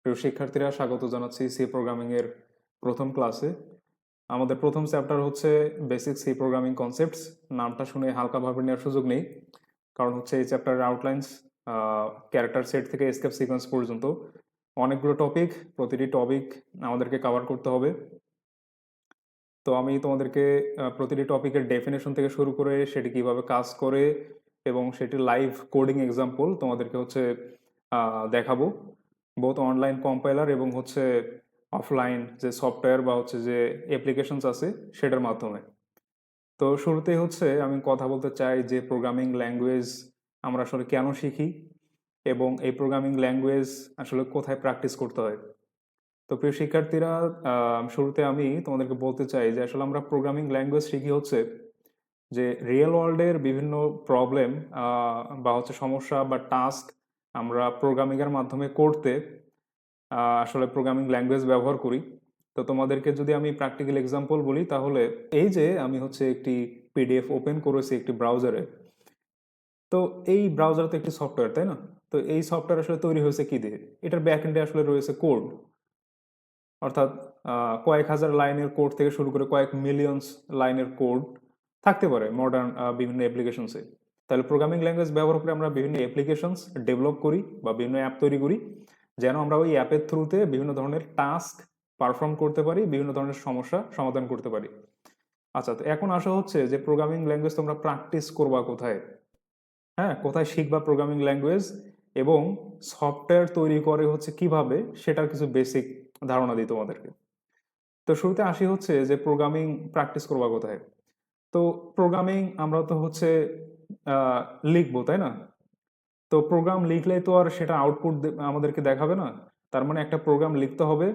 প্রিয় শিক্ষার্থীরা, স্বাগত জানাচ্ছি সি প্রোগ্রামিং এর প্রথম ক্লাসে। আমাদের প্রথম চ্যাপ্টার হচ্ছে বেসিক সি প্রোগ্রামিং কনসেপ্টস। নামটা শুনে হালকাভাবে নেওয়ার সুযোগ নেই, কারণ হচ্ছে এই চ্যাপ্টারের আউটলাইন্স ক্যারেক্টার সেট থেকে এসকেপ সিকোয়েন্স পর্যন্ত অনেকগুলো টপিক, প্রতিটি টপিক আমাদেরকে কভার করতে হবে। তো আমি তোমাদেরকে প্রতিটি টপিকের ডেফিনেশন থেকে শুরু করে সেটি কিভাবে কাজ করে এবং সেটি লাইভ কোডিং এক্সাম্পল তোমাদেরকে হচ্ছে দেখাবো, বোথ অনলাইন কম্পাইলার এবং হচ্ছে অফলাইন যে সফটওয়্যার বা হচ্ছে যে অ্যাপ্লিকেশনস আছে সেটার মাধ্যমে। তো শুরুতেই হচ্ছে আমি কথা বলতে চাই যে প্রোগ্রামিং ল্যাঙ্গুয়েজ আমরা আসলে কেন শিখি এবং এই প্রোগ্রামিং ল্যাঙ্গুয়েজ আসলে কোথায় প্র্যাকটিস করতে হয়। তো প্রিয় শিক্ষার্থীরা, শুরুতে আমি তোমাদেরকে বলতে চাই যে আসলে আমরা প্রোগ্রামিং ল্যাঙ্গুয়েজ শিখি হচ্ছে যে রিয়েল ওয়ার্ল্ডের বিভিন্ন প্রবলেম বা হচ্ছে সমস্যা বা টাস্ক আমরা প্রোগ্রামিংয়ের মাধ্যমে করতে আসলে প্রোগ্রামিং ল্যাঙ্গুয়েজ ব্যবহার করি। তো তোমাদেরকে যদি আমি প্র্যাকটিক্যাল এক্সাম্পল বলি, তাহলে এই যে আমি হচ্ছে একটি পিডিএফ ওপেন করেছি একটি ব্রাউজারে। তো এই ব্রাউজার তো একটি সফটওয়্যার, তাই না? তো এই সফটওয়্যার আসলে তৈরি হয়েছে কি দিয়ে? এটার ব্যাক এন্ডে আসলে রয়েছে কোড, অর্থাৎ কয়েক হাজার লাইনের কোড থেকে শুরু করে কয়েক মিলিয়নস লাইনের কোড থাকতে পারে মডার্ন বিভিন্ন অ্যাপ্লিকেশনসে। তাহলে প্রোগ্রামিং ল্যাঙ্গুয়েজ ব্যবহার করে আমরা বিভিন্ন অ্যাপ্লিকেশনস ডেভেলপ করি বা বিভিন্ন অ্যাপ তৈরি করি, যেন আমরা ওই অ্যাপের থ্রুতে বিভিন্ন ধরনের টাস্ক পারফর্ম করতে পারি, বিভিন্ন ধরনের সমস্যা সমাধান করতে পারি। আচ্ছা, তো এখন আসা হচ্ছে যে প্রোগ্রামিং ল্যাঙ্গুয়েজ তোমরা প্র্যাকটিস করবা কোথায়? হ্যাঁ, কোথায় শিখবা প্রোগ্রামিং ল্যাঙ্গুয়েজ এবং সফটওয়্যার তৈরি করে হচ্ছে কিভাবে, সেটার কিছু বেসিক ধারণা দিই তোমাদেরকে। তো শুরুতে আসি হচ্ছে যে প্রোগ্রামিং প্র্যাকটিস করবা কোথায়। তো প্রোগ্রামিং আমরা তো হচ্ছে আহ, লিখবো, তাই না? তো প্রোগ্রাম লিখলেই তো আর সেটা আউটপুট আমাদেরকে দেখাবে না। তার মানে একটা প্রোগ্রাম লিখতে হবে,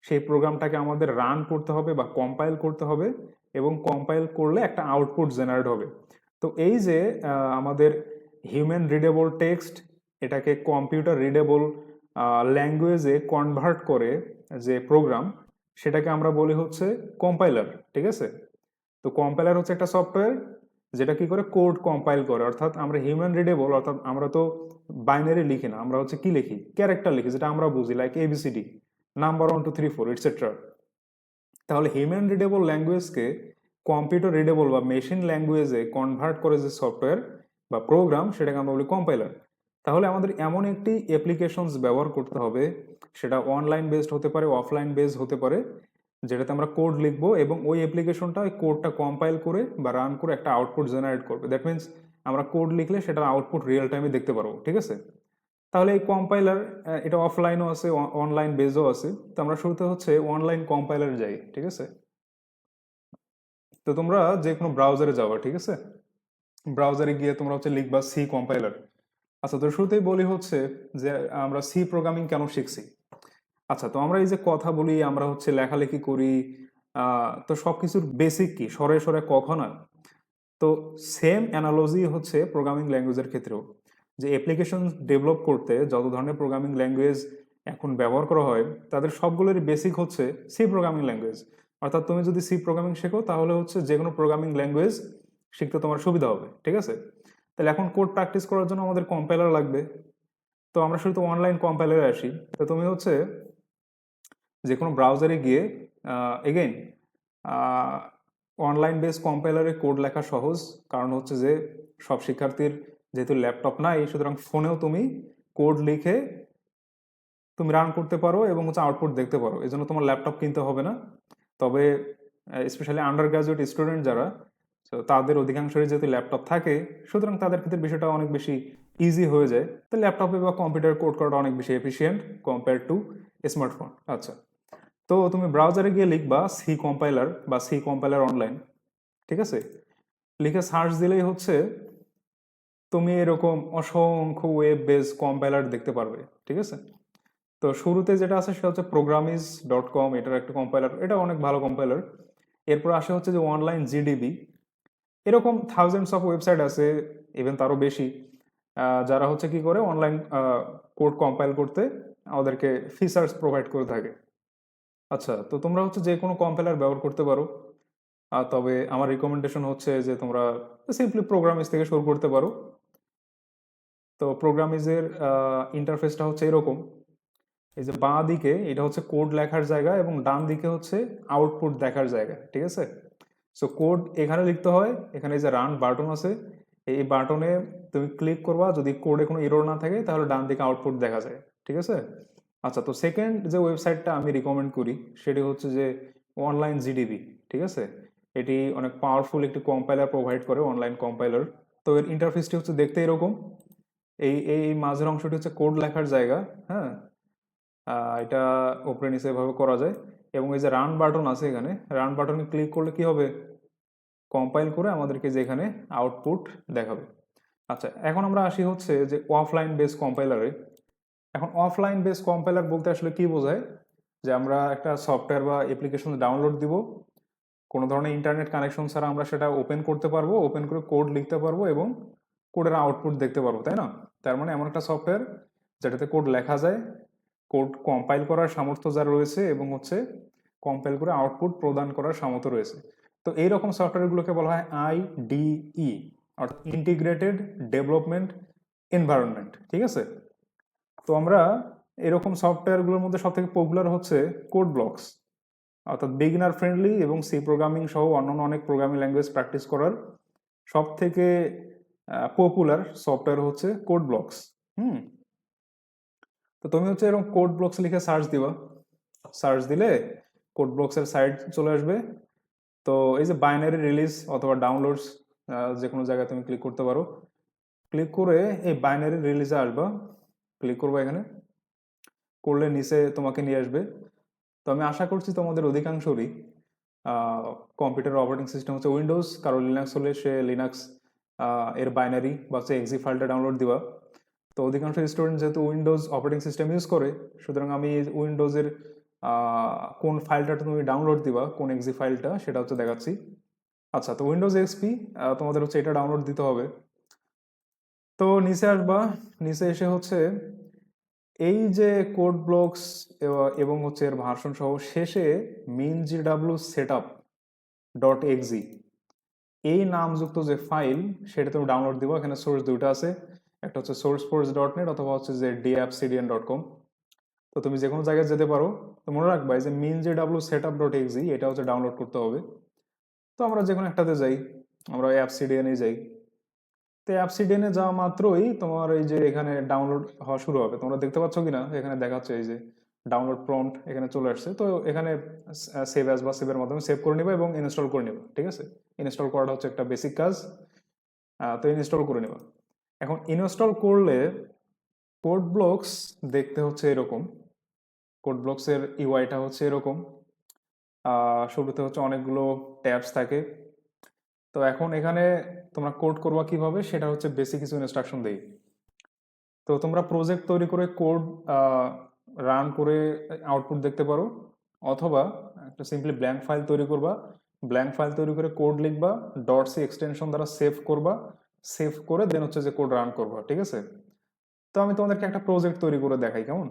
সেই প্রোগ্রামটাকে আমাদের রান করতে হবে বা কম্পাইল করতে হবে, এবং কম্পাইল করলে একটা আউটপুট জেনারেট হবে। তো এই যে আমাদের হিউম্যান রিডেবল টেক্সট, এটাকে কম্পিউটার রিডেবল ল্যাঙ্গুয়েজে কনভার্ট করে যে প্রোগ্রাম, সেটাকে আমরা বলি হচ্ছে কম্পাইলার। ঠিক আছে? তো কম্পাইলার হচ্ছে একটা সফটওয়্যার যেটা কি করে কোড কম্পাইল করে, অর্থাৎ আমরা হিউম্যান রিডেবল, অর্থাৎ আমরা তো বাইনারি লিখি না, আমরা হচ্ছে কি লিখি, ক্যারেক্টার লিখি, যেটা আমরা বুঝি, লাইক এবিসিডি, নাম্বার 1 2 3 4 এটসেট্রা। তাহলে হিউম্যান রিডেবল ল্যাঙ্গুয়েজকে কম্পিউটার রিডেবল বা মেশিন ল্যাঙ্গুয়েজে কনভার্ট করে যে সফটওয়্যার বা প্রোগ্রাম, সেটাকে আমরা বলি কম্পাইলার। তাহলে আমাদের এমন একটি অ্যাপ্লিকেশনস ব্যবহার করতে হবে, সেটা অনলাইন বেসড হতে পারে, অফলাইন বেসড হতে পারে, যেটাতে আমরা কোড লিখবো এবং ওই অ্যাপ্লিকেশনটা ওই কোডটা কম্পাইল করে বা রান করে একটা আউটপুট জেনারেট করবে। দ্যাট মিনস আমরা কোড লিখলে সেটার আউটপুট রিয়েল টাইমে দেখতে পারবো। ঠিক আছে? তাহলে এই কম্পাইলার, এটা অফলাইনও আছে, অনলাইন বেসও আছে। তো আমরা শুরুতে হচ্ছে অনলাইন কম্পাইলার যাই। ঠিক আছে? তো তোমরা যে কোনো ব্রাউজারে যাওয়া, ঠিক আছে? ব্রাউজারে গিয়ে তোমরা হচ্ছে লিখবা সি কম্পাইলার। আচ্ছা, তো শুরুতেই বলি হচ্ছে যে আমরা সি প্রোগ্রামিং কেন শিখছি। আচ্ছা, তো আমরা এই যে কথা বলি, আমরা হচ্ছে লেখালেখি করি, তো সবকিছুর বেসিক কি, সরে সরে কখন না। তো সেম অ্যানালজি হচ্ছে প্রোগ্রামিং ল্যাঙ্গুয়েজের ক্ষেত্রেও, যে অ্যাপ্লিকেশন ডেভেলপ করতে যত ধরনের প্রোগ্রামিং ল্যাঙ্গুয়েজ এখন ব্যবহার করা হয়, তাদের সবগুলোরই বেসিক হচ্ছে সি প্রোগ্রামিং ল্যাঙ্গুয়েজ। অর্থাৎ তুমি যদি সি প্রোগ্রামিং শেখো, তাহলে হচ্ছে যে কোনো প্রোগ্রামিং ল্যাঙ্গুয়েজ শিখতে তোমার সুবিধা হবে। ঠিক আছে? তাহলে এখন কোড প্র্যাকটিস করার জন্য আমাদের কম্পাইলার লাগবে। তো আমরা শুধু অনলাইন কম্পাইলারে আসি। তো তুমি হচ্ছে যে কোনো ব্রাউজারে গিয়ে, এগেইন, অনলাইন বেস কম্পাইলারে কোড লেখা সহজ, কারণ হচ্ছে যে সব শিক্ষার্থীর যেহেতু ল্যাপটপ নাই, সুতরাং ফোনেও তুমি কোড লিখে তুমি রান করতে পারো এবং হচ্ছে আউটপুট দেখতে পারো, এই জন্য তোমার ল্যাপটপ কিনতে হবে না। তবে স্পেশালি আন্ডার গ্রাজুয়েট স্টুডেন্ট যারা, তো তাদের অধিকাংশই যেহেতু ল্যাপটপ থাকে, সুতরাং তাদের ক্ষেত্রে বিষয়টা অনেক বেশি ইজি হয়ে যায়। তো ল্যাপটপে বা কম্পিউটার কোড করাটা অনেক বেশি এফিসিয়েন্ট কম্পেয়ার টু স্মার্টফোন। আচ্ছা, তো তুমি ব্রাউজারে গিয়ে লিখবা সি কম্পাইলার বা সি কম্পাইলার অনলাইন। ঠিক আছে? লিখে সার্চ দিলেই হচ্ছে তুমি এরকম অসংখ্য ওয়েব বেস কম্পাইলার দেখতে পারবে। ঠিক আছে? তো শুরুতে যেটা আছে সেটা হচ্ছে programiz.com, এটার একটা কম্পাইলার, এটা অনেক ভালো কম্পাইলার। এরপর আসে হচ্ছে যে অনলাইন জিডিবি, এরকম থাউজেন্ডস অফ ওয়েবসাইট আছে, ইভেন তারও বেশি, যারা হচ্ছে কি করে অনলাইন কোড কম্পাইল করতে আমাদেরকে ফিচার্স প্রোভাইড করে থাকে। আচ্ছা, তো তোমরা হচ্ছে যে কোনো কম্পাইলার ব্যবহার করতে পারো, তবে আমার রিকমেন্ডেশন হচ্ছে যে তোমরা সিম্পলি প্রোগ্রামিজ থেকে শুরু করতে পারো। তো প্রোগ্রামিজের ইন্টারফেসটা হচ্ছে এরকম, এই যে বাঁ দিকে এটা হচ্ছে কোড লেখার জায়গা এবং ডান দিকে হচ্ছে আউটপুট দেখার জায়গা, ঠিক আছে? সো কোড এখানে লিখতে হয়, এখানে যে রান বাটন আছে এই বাটনে তুমি ক্লিক করবা, যদি কোডে কোনো এরর না থাকে তাহলে ডান দিকে আউটপুট দেখা যায়, ঠিক আছে? আচ্ছা, তো সেকেন্ড যে ওয়েবসাইটটা আমি রিকমেন্ড করি সেটি হচ্ছে যে অনলাইন জিডিবি, ঠিক আছে? এটি অনেক পাওয়ারফুল একটি কম্পাইলার প্রোভাইড করে, অনলাইন কম্পাইলার। তো এর ইন্টারফেসটি হচ্ছে দেখতে এরকম, এই এই মাঝের অংশটি হচ্ছে কোড লেখার জায়গা, হ্যাঁ। এটা উপরে নিচে এভাবে করা যায় এবং এই যে রান বাটন আছে এখানে, রান বাটনে ক্লিক করলে কি হবে, কম্পাইল করে আমাদেরকে যে এখানে আউটপুট দেখাবে। আচ্ছা, এখন আমরা আসি হচ্ছে যে অফলাইন বেস কম্পাইলারে। এখন অফলাইন বেস কম্পাইলার বলতে আসলে কি বোঝায়, যে আমরা একটা সফটওয়্যার বা অ্যাপ্লিকেশন ডাউনলোড দিব, কোনো ধরনের ইন্টারনেট কানেকশন ছাড়া আমরা সেটা ওপেন করতে পারবো, ওপেন করে কোড লিখতে পারবো এবং কোডের আউটপুট দেখতে পারবো, তাই না? তার মানে এমন একটা সফটওয়্যার যেটাতে কোড লেখা যায়, কোড কম্পাইল করার সামর্থ্য যার রয়েছে এবং হচ্ছে কম্পাইল করে আউটপুট প্রদান করার সামর্থ্য রয়েছে। তো এইরকম সফটওয়্যারগুলোকে বলা হয় আইডিই, অর্থাৎ ইন্টিগ্রেটেড ডেভেলপমেন্ট এনভায়রনমেন্ট, ঠিক আছে? তো আমরা এরকম সফটওয়্যারগুলোর মধ্যে সব থেকে পপুলার হচ্ছে কোড ব্লকস, অর্থাৎ বিগিনার ফ্রেন্ডলি এবং সি প্রোগ্রামিং সহ অন্যান্য অনেক প্রোগ্রামিং ল্যাঙ্গুয়েজ প্র্যাকটিস করার সব থেকে পপুলার সফটওয়্যার হচ্ছে কোড ব্লকস। তো তুমি হচ্ছে এরকম কোড ব্লকস লিখে সার্চ দিবা, সার্চ দিলে কোড ব্লকসের সাইট চলে আসবে। তো এই যে বাইনারি রিলিজ অথবা ডাউনলোডস, যে কোনো জায়গায় তুমি ক্লিক করতে পারো, ক্লিক করে এই বাইনারি রিলিজে আসবা, ক্লিক করবা এখানে, করলে নিচে তোমাকে নিয়ে আসবে। তো আমি আশা করছি তোমাদের অধিকাংশরই কম্পিউটার অপারেটিং সিস্টেম হচ্ছে উইন্ডোজ, কারো লিনাক্স হলে সে লিনাক্স এর বাইনারি বা হচ্ছে এক্সি ফাইলটা ডাউনলোড দিবা। তো অধিকাংশ স্টুডেন্ট যেহেতু উইন্ডোজ অপারেটিং সিস্টেম ইউজ করে, সুতরাং আমি উইন্ডোজের কোন ফাইলটা তুমি ডাউনলোড দিবা, কোন এক্সি ফাইলটা, সেটা হচ্ছে দেখাচ্ছি। আচ্ছা, তো উইন্ডোজ এক্সপি তোমাদের হচ্ছে এটা ডাউনলোড দিতে হবে। তো নিচে আসবা, নিচে এসে হচ্ছে এই যে কোড ব্লকস এবং হচ্ছে এর ভার্সন সহ শেষে minGW setup ডট এক্সি এই নামযুক্ত যে ফাইল সেটা তুমি ডাউনলোড দিবা। এখানে সোর্স দুটো আছে, একটা হচ্ছে sourceforge.net অথবা হচ্ছে যে dapcdn.com। তো তুমি যে কোনো জায়গায় যেতে পারো। তো মনে রাখবা এই যে minGW setup ডট এক্সি এটা হচ্ছে ডাউনলোড করতে হবে। তো আমরা যে কোনো একটাতে যাই, আমরা অ্যাপসিডিয়ানে যাই। তো অ্যাপসিডিয়ানে যাওয়া মাত্রই তোমার এই যে এখানে ডাউনলোড হওয়া শুরু হবে। তোমরা দেখতে পাচ্ছ কিনা, এখানে দেখাচ্ছে এই যে ডাউনলোড প্রম্পট এখানে চলে আসছে। তো এখানে সেভ অ্যাজ বা সেভের মাধ্যমে সেভ করে নিবা এবং ইনস্টল করে নিবা, ঠিক আছে? ইনস্টল করাটা হচ্ছে একটা বেসিক কাজ। তো ইনস্টল করে নিবা। এখন ইনস্টল করলে কোড ব্লকস দেখতে হচ্ছে এরকম, কোড ব্লকসের ইউআইটা হচ্ছে এরকম। শুরুতে হচ্ছে অনেকগুলো ট্যাবস থাকে। তো এখন এখানে তোমরা কোড করবা কিভাবে সেটা হচ্ছে বেসিক কিছু ইনস্ট্রাকশন দেই। তো তোমরা প্রজেক্ট তৈরি করে কোড রান করে আউটপুট দেখতে পারো, অথবা একটা সিম্পলি ব্ল্যাঙ্ক ফাইল তৈরি করবা, ব্ল্যাঙ্ক ফাইল তৈরি করে কোড লিখবা, ডট সি এক্সটেনশন দ্বারা সেভ করবা, সেভ করে দেন হচ্ছে যে কোড রান করবা, ঠিক আছে? তো আমি তোমাদেরকে একটা প্রজেক্ট তৈরি করে দেখাই কেমন।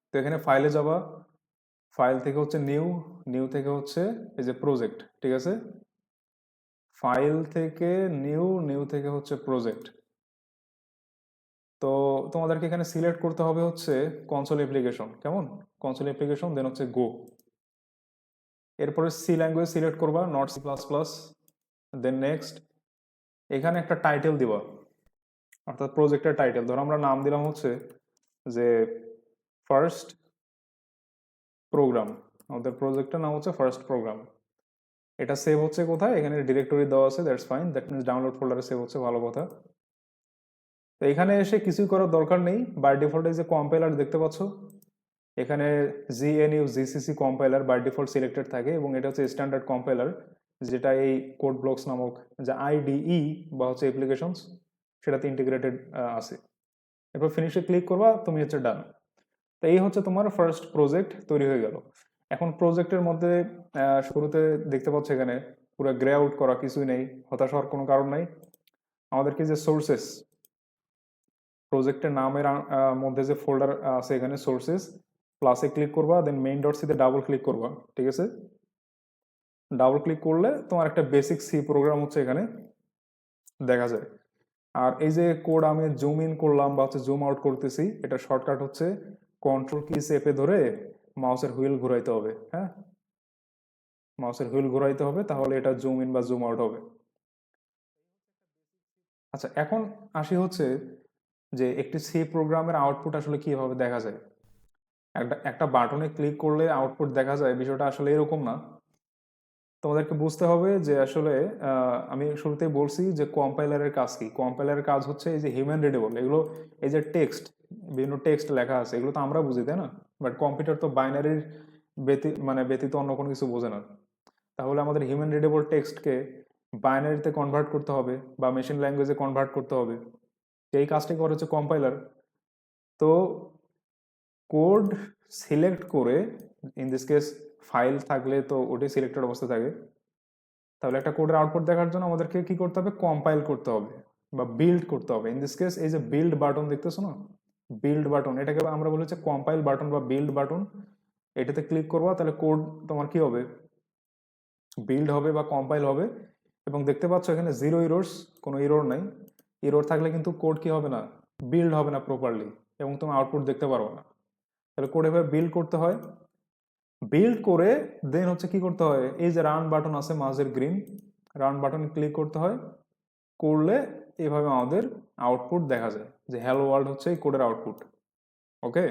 তো এখানে ফাইলে যাবা, ফাইল থেকে হচ্ছে নিউ, নিউ থেকে হচ্ছে এই যে প্রজেক্ট, ঠিক আছে? ফাইল থেকে নিউ, নিউ থেকে হচ্ছে প্রজেক্ট। তো তোমাদেরকে এখানে সিলেক্ট করতে হবে হচ্ছে কনসোল অ্যাপ্লিকেশন, কেমন? কনসোল অ্যাপ্লিকেশন দেন হচ্ছে গো। এরপরে সি ল্যাঙ্গুয়েজ সিলেক্ট করবা, not C plus plus, then next. এখানে একটা টাইটেল দিবা, অর্থাৎ প্রজেক্টের টাইটেল। ধরো আমরা নাম দিলাম হচ্ছে যে ফার্স্ট প্রোগ্রাম, আমাদের প্রজেক্টের নাম হচ্ছে ফার্স্ট প্রোগ্রাম। এটা সেভ হচ্ছে কোথায়, এখানে ডিরেক্টরি দেওয়া আছে, that's fine, that means download ফোল্ডারে সেভ হচ্ছে, ভালো কথা। তো এখানে এসে কিছুই করার দরকার নেই, বাই ডিফল্ট এই যে কম্পাইলার দেখতে পাচ্ছ, এখানে GNU GCC compiler by default selected থাকে এবং এটা হচ্ছে স্ট্যান্ডার্ড কম্পাইলার, যেটা এই কোড ব্লকস নামক যে আইডিই বা হচ্ছে অ্যাপ্লিকেশনস সেটাতে ইন্টিগ্রেটেড আছে। এরপর ফিনিশে ক্লিক করবা, তুমি হচ্ছে ডান। তো এই হচ্ছে তোমার ফার্স্ট প্রজেক্ট তৈরি হয়ে গেল। এখন প্রজেক্টের মধ্যে শুরুতে দেখতে পাচ্ছ এখানে পুরো গ্রে আউট করা, কিছুই নেই, হতাশ হওয়ার কোনো কারণ নাই। আমাদেরকে যে সোর্সেস, প্রজেক্টের নামের মধ্যে যে ফোল্ডার আছে এখানে সোর্সেস, প্লাসে ক্লিক করবা, দেন মেইন ডট সিতে ডাবল ক্লিক করবা, ঠিক আছে? ডাবল ক্লিক করলে তোমার একটা বেসিক সি প্রোগ্রাম হচ্ছে এখানে দেখা যায়। আর এই যে কোড আমি জুম ইন করলাম বা হচ্ছে জুম আউট করতেছি, এটা শর্টকাট হচ্ছে কন্ট্রোল কি চেপে ধরে মাউসের হুইল ঘুরাইতে হবে। হ্যাঁ, মাউসের হুইল ঘুরাইতে হবে, তাহলে এটা জুম ইন বা জুম আউট হবে। আচ্ছা, এখন আসি হচ্ছে যে একটি সি প্রোগ্রামের আউটপুট আসলে কিভাবে দেখা যায়। একটা একটা বাটনে ক্লিক করলে আউটপুট দেখা যায়, বিষয়টা আসলে এরকম না। তোমাদেরকে বুঝতে হবে যে আসলে আমি শুরুতেই বলছি যে কম্পাইলারের কাজ কি। কম্পাইলারের কাজ হচ্ছে এই যে হিউম্যান রিডেবল, এগুলো এই যে টেক্সট, বিভিন্ন টেক্সট লেখা আছে, এগুলো তো আমরা বুঝি, তাই না? বাট কম্পিউটার তো বাইনারির ব্যতীত অন্য কোনো কিছু বোঝে না। তাহলে আমাদের হিউম্যান রিডেবল টেক্সটকে বাইনারিতে কনভার্ট করতে হবে বা মেশিন ল্যাঙ্গুয়েজে কনভার্ট করতে হবে। এই কাজটি করে হচ্ছে কম্পাইলার। তো কোড সিলেক্ট করে, ইন দিস কেস ফাইল থাকলে তো ওটাই সিলেক্টেড অবস্থা থাকে, তাহলে একটা কোডের আউটপুট দেখার জন্য আমাদেরকে কি করতে হবে, কম্পাইল করতে হবে বা বিল্ড করতে হবে। ইন দিস কেস এই যে বিল্ড বাটন দেখতেছো না, বিল্ড বাটন, এটাকে আমরা বলি হচ্ছে কম্পাইল বাটন বা বিল্ড বাটন। এটাতে ক্লিক করবা, তাহলে কোড তোমার কি হবে, বিল্ড হবে বা কম্পাইল হবে। এবং দেখতে পাচ্ছ এখানে জিরো ইরোর্স, কোনো ইরোর নাই। ইরোর থাকলে কিন্তু কোড কি হবে না, বিল্ড হবে না প্রপারলি, এবং তুমি আউটপুট দেখতে পারবে না। তাহলে কোড এভাবে বিল্ড করতে হয়। বিল্ড করে দেন হচ্ছে কি করতে হয়, এই যে রান বাটন আছে মাঝের গ্রিন, রান বাটনে ক্লিক করতে হয়। করলে এভাবে আমাদের আউটপুট দেখা যায়, যে হ্যালো ওয়ার্ল্ড হচ্ছে এই কোডের আউটপুট। ওকে,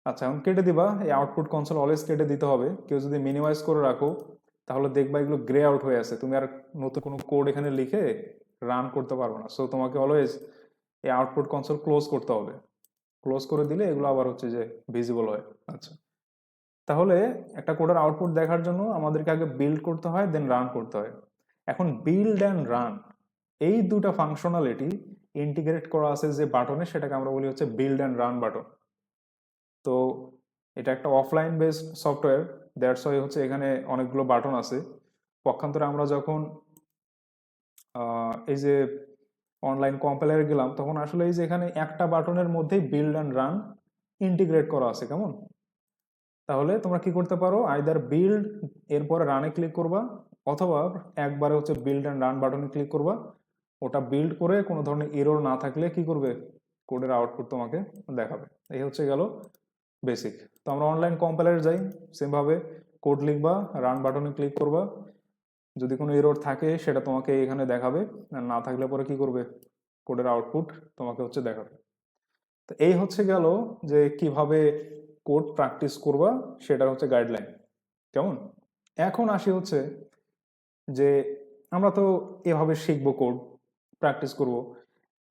আচ্ছা এখন কেটে দিবা, এই আউটপুট কনসোল অলওয়েজ কেটে দিতে হবে। কেউ যদি মিনিমাইজ করে রাখো তাহলে দেখবা এগুলো গ্রে আউট হয়ে আছে, তুমি আর নতুন কোনো কোড এখানে লিখে রান করতে পারবে না। সো তোমাকে অলওয়েজ এই আউটপুট কনসোল ক্লোজ করতে হবে। ক্লোজ করে দিলে এগুলো আবার হচ্ছে যে ভিজিবল হয়। আচ্ছা, তাহলে একটা কোডের আউটপুট দেখার জন্য আমাদেরকে আগে বিল্ড করতে হয়, দেন রান করতে হয়। এখন বিল্ড অ্যান্ড রান এই দুটা ফাংশনালিটি ইন্টিগ্রেট করা আছে যে বাটনে, সেটাকে আমরা বলি হচ্ছে বিল্ড অ্যান্ড রান বাটন। তো এটা একটা offline based software, that's why হচ্ছে এখানে অনেকগুলো বাটন আছে। পক্ষান্তরে আমরা যখন এই যে অনলাইন কম্পাইলারে গেলাম, তখন আসলে এই যে এখানে একটা বাটনের মধ্যেই বিল্ড অ্যান্ড রান ইন্টিগ্রেট করা আছে। কেমন? তাহলে তোমরা কি করতে পারো, আইদার বিল্ড এরপরে রানে ক্লিক করবা, অথবা একবারে হচ্ছে বিল্ড অ্যান্ড রান বাটনে ক্লিক করবা। ওটা বিল্ড করে কোনো ধরনের এরর না থাকলে কি করবে, কোডের আউটপুট তোমাকে দেখাবে। এই হচ্ছে গেল বেসিক। তো আমরা অনলাইন কম্পাইলারে যাই, সেমভাবে কোড লিখবা, রান বাটনে ক্লিক করবা, যদি কোনো এরর থাকে সেটা তোমাকে এখানে দেখাবে, আর না থাকলে পরে কি করবে, কোডের আউটপুট তোমাকে হচ্ছে দেখাবে। তো এই হচ্ছে গেল যে কিভাবে কোড প্র্যাকটিস করবা, সেটা হচ্ছে গাইডলাইন। কেমন? এখন আসি হচ্ছে যে আমরা তো এভাবে শিখবো, কোড প্র্যাকটিস করব,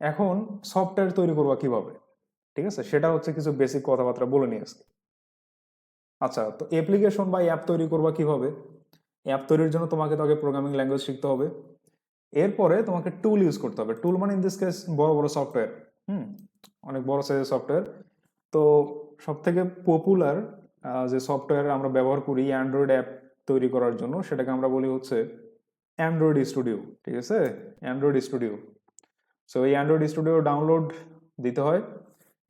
এখন সফটওয়্যার তৈরি করবা কিভাবে, ঠিক আছে, সেটা হচ্ছে কিছু বেসিক কথাবার্তা বলে নিয়ে আসছি। আচ্ছা, তো অ্যাপ্লিকেশন বা অ্যাপ তৈরি করবা কিভাবে। অ্যাপ তৈরির জন্য তোমাকে তো আগে প্রোগ্রামিং ল্যাঙ্গুয়েজ শিখতে হবে। এরপরে তোমাকে টুল ইউজ করতে হবে। টুল মানে ইন দিস কেস বড় বড় সফটওয়্যার, হুম, অনেক বড় সাইজের সফটওয়্যার। তো সব থেকে পপুলার যে সফটওয়্যার আমরা ব্যবহার করি অ্যান্ড্রয়েড অ্যাপ তৈরি করার জন্য, সেটাকে আমরা বলি হচ্ছে অ্যান্ড্রয়েড স্টুডিও। ঠিক আছে, অ্যান্ড্রয়েড স্টুডিও। সো এই অ্যান্ড্রয়েড স্টুডিও ডাউনলোড দিতে হয়,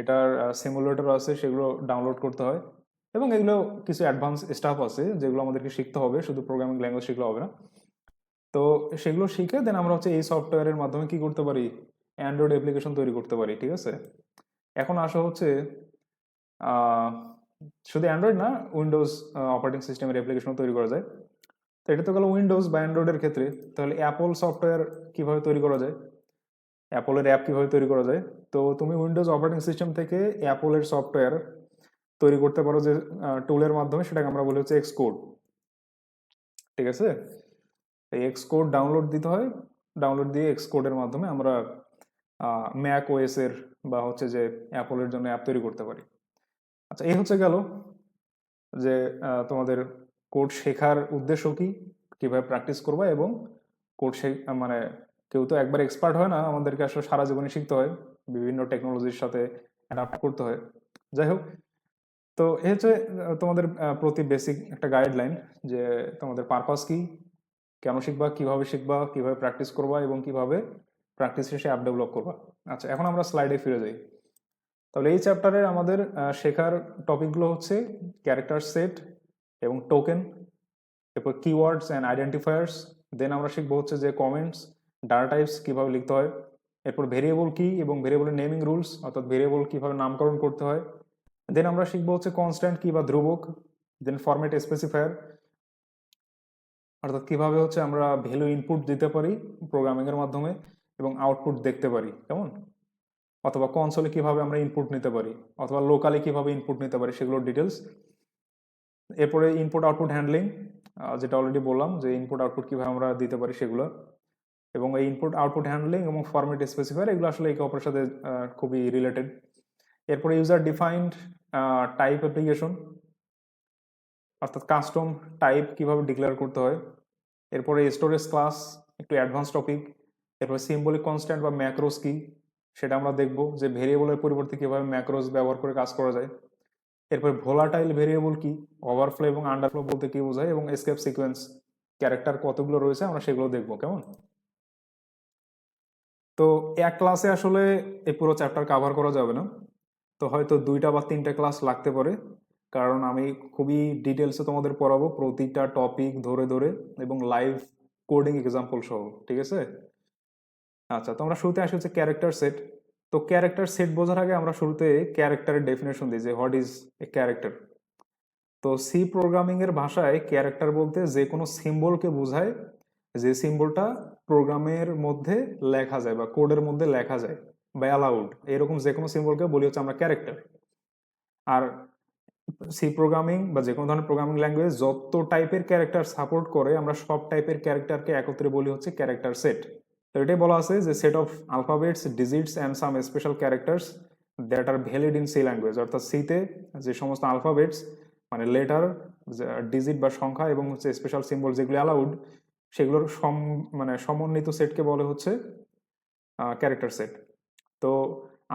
এটার সিমুলেটর আছে সেগুলো ডাউনলোড করতে হয়, এবং এগুলো কিছু অ্যাডভান্স স্টাফ আছে যেগুলো আমাদেরকে শিখতে হবে, শুধু প্রোগ্রামিং ল্যাঙ্গুয়েজ শিখলে হবে না। তো সেগুলো শিখে দেন আমরা হচ্ছে এই সফটওয়্যারের মাধ্যমে কি করতে পারি, অ্যান্ড্রয়েড অ্যাপ্লিকেশন তৈরি করতে পারি। ঠিক আছে, এখন আসা হচ্ছে শুধু অ্যান্ড্রয়েড না, উইন্ডোজ অপারেটিং সিস্টেমের অ্যাপ্লিকেশন তৈরি করা যায়। তো এটা তো গেল উইন্ডোজ বা অ্যান্ড্রয়েডের ক্ষেত্রে। তাহলে অ্যাপল সফটওয়্যার কিভাবে তৈরি করা যায়, অ্যাপলের অ্যাপ কিভাবে তৈরি করা যায়। তো তুমি উইন্ডোজ অপারেটিং সিস্টেম থেকে অ্যাপলের সফটওয়্যার তৈরি করতে পারো যে টুলের মাধ্যমে, সেটাকে আমরা বলি হচ্ছে এক্সকোড। ঠিক আছে, এই এক্সকোড ডাউনলোড দিতে হয়, ডাউনলোড দিয়ে এক্সকোডের মাধ্যমে আমরা ম্যাক ওএস এর বা হচ্ছে যে অ্যাপলের জন্য অ্যাপ তৈরি করতে পারি। আচ্ছা, এই হচ্ছে গেল যে তোমাদের কোড শেখার উদ্দেশ্য কি, কিভাবে প্র্যাকটিস করবা, এবং কোড মানে কেউ তো একবার এক্সপার্ট হয় না, আমাদেরকে আসলে সারা জীবনে শিখতে হয়, বিভিন্ন টেকনোলজির সাথে অ্যাডাপ্ট করতে হয়। যাই হোক, তো এই হচ্ছে তোমাদের প্রতি বেসিক একটা গাইডলাইন, যে তোমাদের পারপাস কি, কেন শিখবা, কিভাবে প্র্যাকটিস করবা, এবং কিভাবে প্র্যাকটিস শেষে অ্যাপ ডেভেলপ করবা। আচ্ছা, এখন আমরা স্লাইডে ফিরে যাই। তাহলে এই চ্যাপ্টারে আমাদের শেখার টপিকগুলো হচ্ছে ক্যারেক্টার সেট এবং টোকেন, এরপর কিওয়ার্ডস অ্যান্ড আইডেন্টিফায়ার্স, দেন আমরা শিখবো হচ্ছে যে কমেন্টস, ডাটা টাইপস কিভাবে লিখতে হয়, এরপর ভেরিয়েবল কি এবং ভেরিয়েবলের নেমিং রুলস, অর্থাৎ ভেরিয়েবল কিভাবে নামকরণ করতে হয়, দেন আমরা শিখবো হচ্ছে কনস্ট্যান্ট কি বা ধ্রুবক, দেন ফরম্যাট স্পেসিফায়ার, অর্থাৎ কিভাবে হচ্ছে আমরা ভ্যালু ইনপুট দিতে পারি প্রোগ্রামিং এর মাধ্যমে এবং আউটপুট দেখতে পারি, কেমন, অথবা কনসোলে কিভাবে আমরা ইনপুট নিতে পারি, অথবা লোকালি কিভাবে ইনপুট নিতে পারি, সেগুলোর ডিটেলস। এরপরে ইনপুট আউটপুট হ্যান্ডলিং, যেটা অলরেডি বললাম যে ইনপুট আউটপুট কিভাবে আমরা দিতে পারি সেগুলো, এবং এই ইনপুট আউটপুট হ্যান্ডলিং এবং ফরম্যাট স্পেসিফায়ার এগুলো আসলে একে অপরের সাথে খুবই রিলেটেড। এরপরে ইউজার ডিফাইন্ড টাইপ অ্যাপ্লিকেশন, অর্থাৎ কাস্টম টাইপ কিভাবে ডিক্লেয়ার করতে হয়। এরপরে স্টোরেজ ক্লাস, একটু অ্যাডভান্স টপিক। এরপরে সিম্বলিক কনস্ট্যান্ট বা ম্যাক্রোস কি সেটা আমরা দেখব, যে ভেরিয়েবলের পরিবর্তে কিভাবে ম্যাক্রোস ব্যবহার করে কাজ করা যায়। এরপর ভোলাটাইল ভেরিয়েবল কি, ওভারফ্লো এবং আন্ডারফ্লো বলতে কি বোঝায়, এবং এসকেপ সিকোয়েন্স ক্যারেক্টার কতগুলো রয়েছে আমরা সেগুলো দেখবো, কেমন। তো এক ক্লাসে আসলে এই পুরো চ্যাপ্টার কভার করা যাবে না, তো হয়তো 2টা বা 3টে ক্লাস লাগতে পারে, কারণ আমি খুবই ডিটেলসে তোমাদের পড়াবো প্রতিটা টপিক ধরে ধরে এবং লাইভ কোডিং এক্সাম্পল সহ, ঠিক আছে। আচ্ছা, তো আমরা শুরুতে আসি হচ্ছে ক্যারেক্টার সেট। তো ক্যারেক্টার সেট বোঝার আগে আমরা শুরুতে ক্যারেক্টারের ডেফিনেশন দিই, যে হোয়াট ইজ এ ক্যারেক্টার। তো সি প্রোগ্রামিং এর ভাষায় ক্যারেক্টার বলতে যে কোনো সিম্বলকে বোঝায়, যে সিম্বলটা প্রোগ্রামের মধ্যে লেখা যায় বা কোডের মধ্যে লেখা যায় বা অ্যালাউড, এরকম যে কোনো সিম্বলকে বলি হচ্ছে আমরা ক্যারেক্টার। আর সি প্রোগ্রামিং বা যে কোনো ধরনের প্রোগ্রামিং ল্যাঙ্গুয়েজ যত টাইপের ক্যারেক্টার সাপোর্ট করে আমরা সব টাইপের ক্যারেক্টারকে একত্রে বলি হচ্ছে ক্যারেক্টার সেট। তো এটাই বলা আছে যে set of alphabets, digits and some special characters that are valid in C language, অর্থাৎ সিতে যে সমস্ত আলফাবেটস মানে লেটার, ডিজিট বা সংখ্যা এবং হচ্ছে স্পেশাল সিম্বল যেগুলো অ্যালাউড, সেগুলোর মানে সমন্বিত সেটকে বলে হচ্ছে ক্যারেক্টার সেট। তো